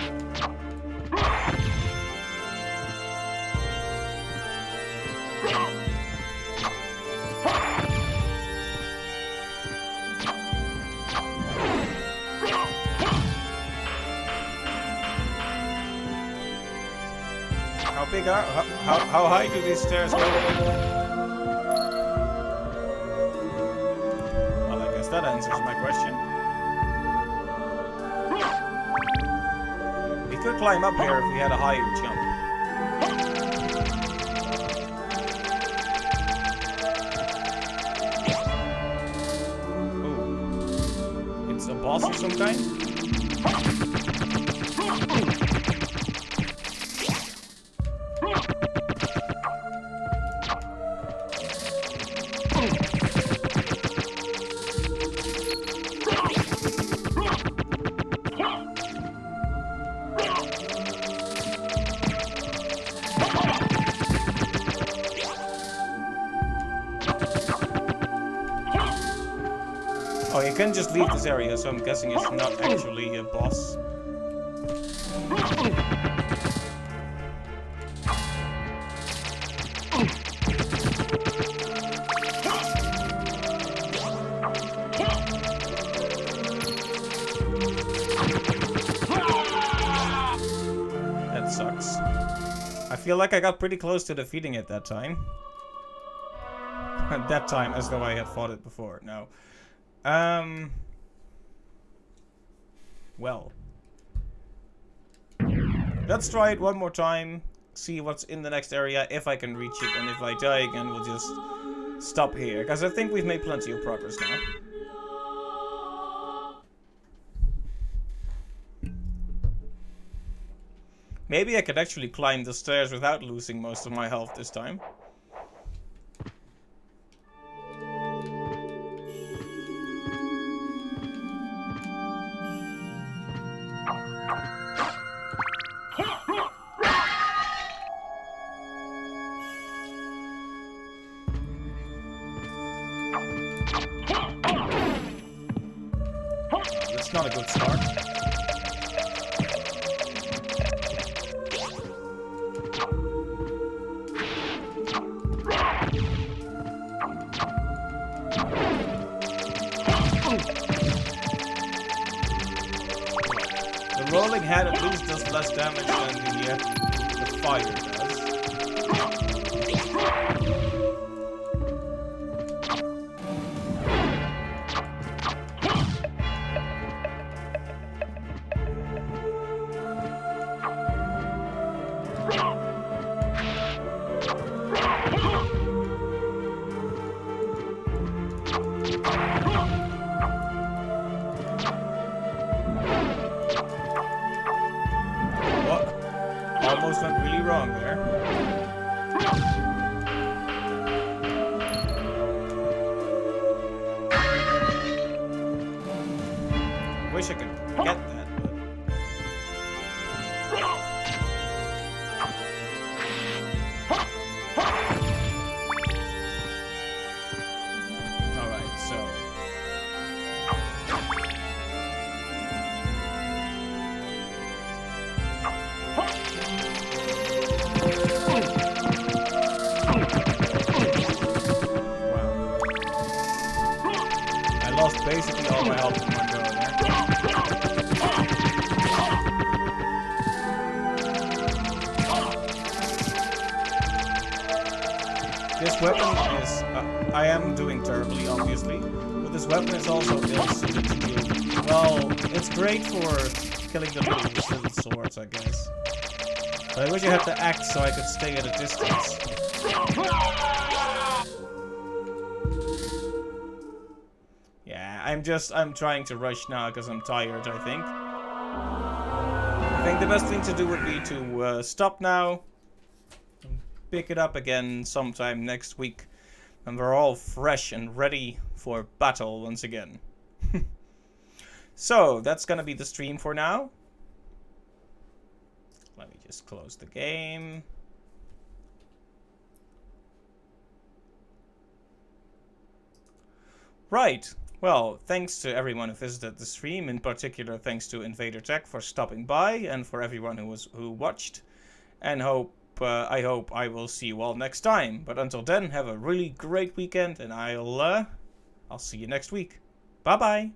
How big are... How high do these stairs go? Well, I guess that answers my question. We could climb up here if we had a higher jump. Ooh. It's a boss of some kind? Oh, you can just leave this area, so I'm guessing it's not actually a boss. That sucks. I feel like I got pretty close to defeating it that time. That time, as though I had fought it before. No. Well. Let's try it one more time. See what's in the next area, if I can reach it. And if I die again, we'll just stop here. Because I think we've made plenty of progress now. Maybe I could actually climb the stairs without losing most of my health this time. That's not a good start. The rolling head at least does less damage than the fire does. Almost went really wrong there. Wish I could get that, but... Alright, so... Basically all my health in one go there. This weapon is... I am doing terribly, obviously. But this weapon is also ill-suited to do. Well, it's great for killing the little swords, I guess. But I wish I had the axe so I could stay at a distance. I'm trying to rush now because I'm tired, I think. I think the best thing to do would be to stop now. Pick it up again sometime next week. And we're all fresh and ready for battle once again. So, that's gonna be the stream for now. Let me just close the game. Right. Well, thanks to everyone who visited the stream. In particular, thanks to Invader Tech for stopping by, and for everyone who watched. And I hope I will see you all next time. But until then, have a really great weekend, and I'll see you next week. Bye bye.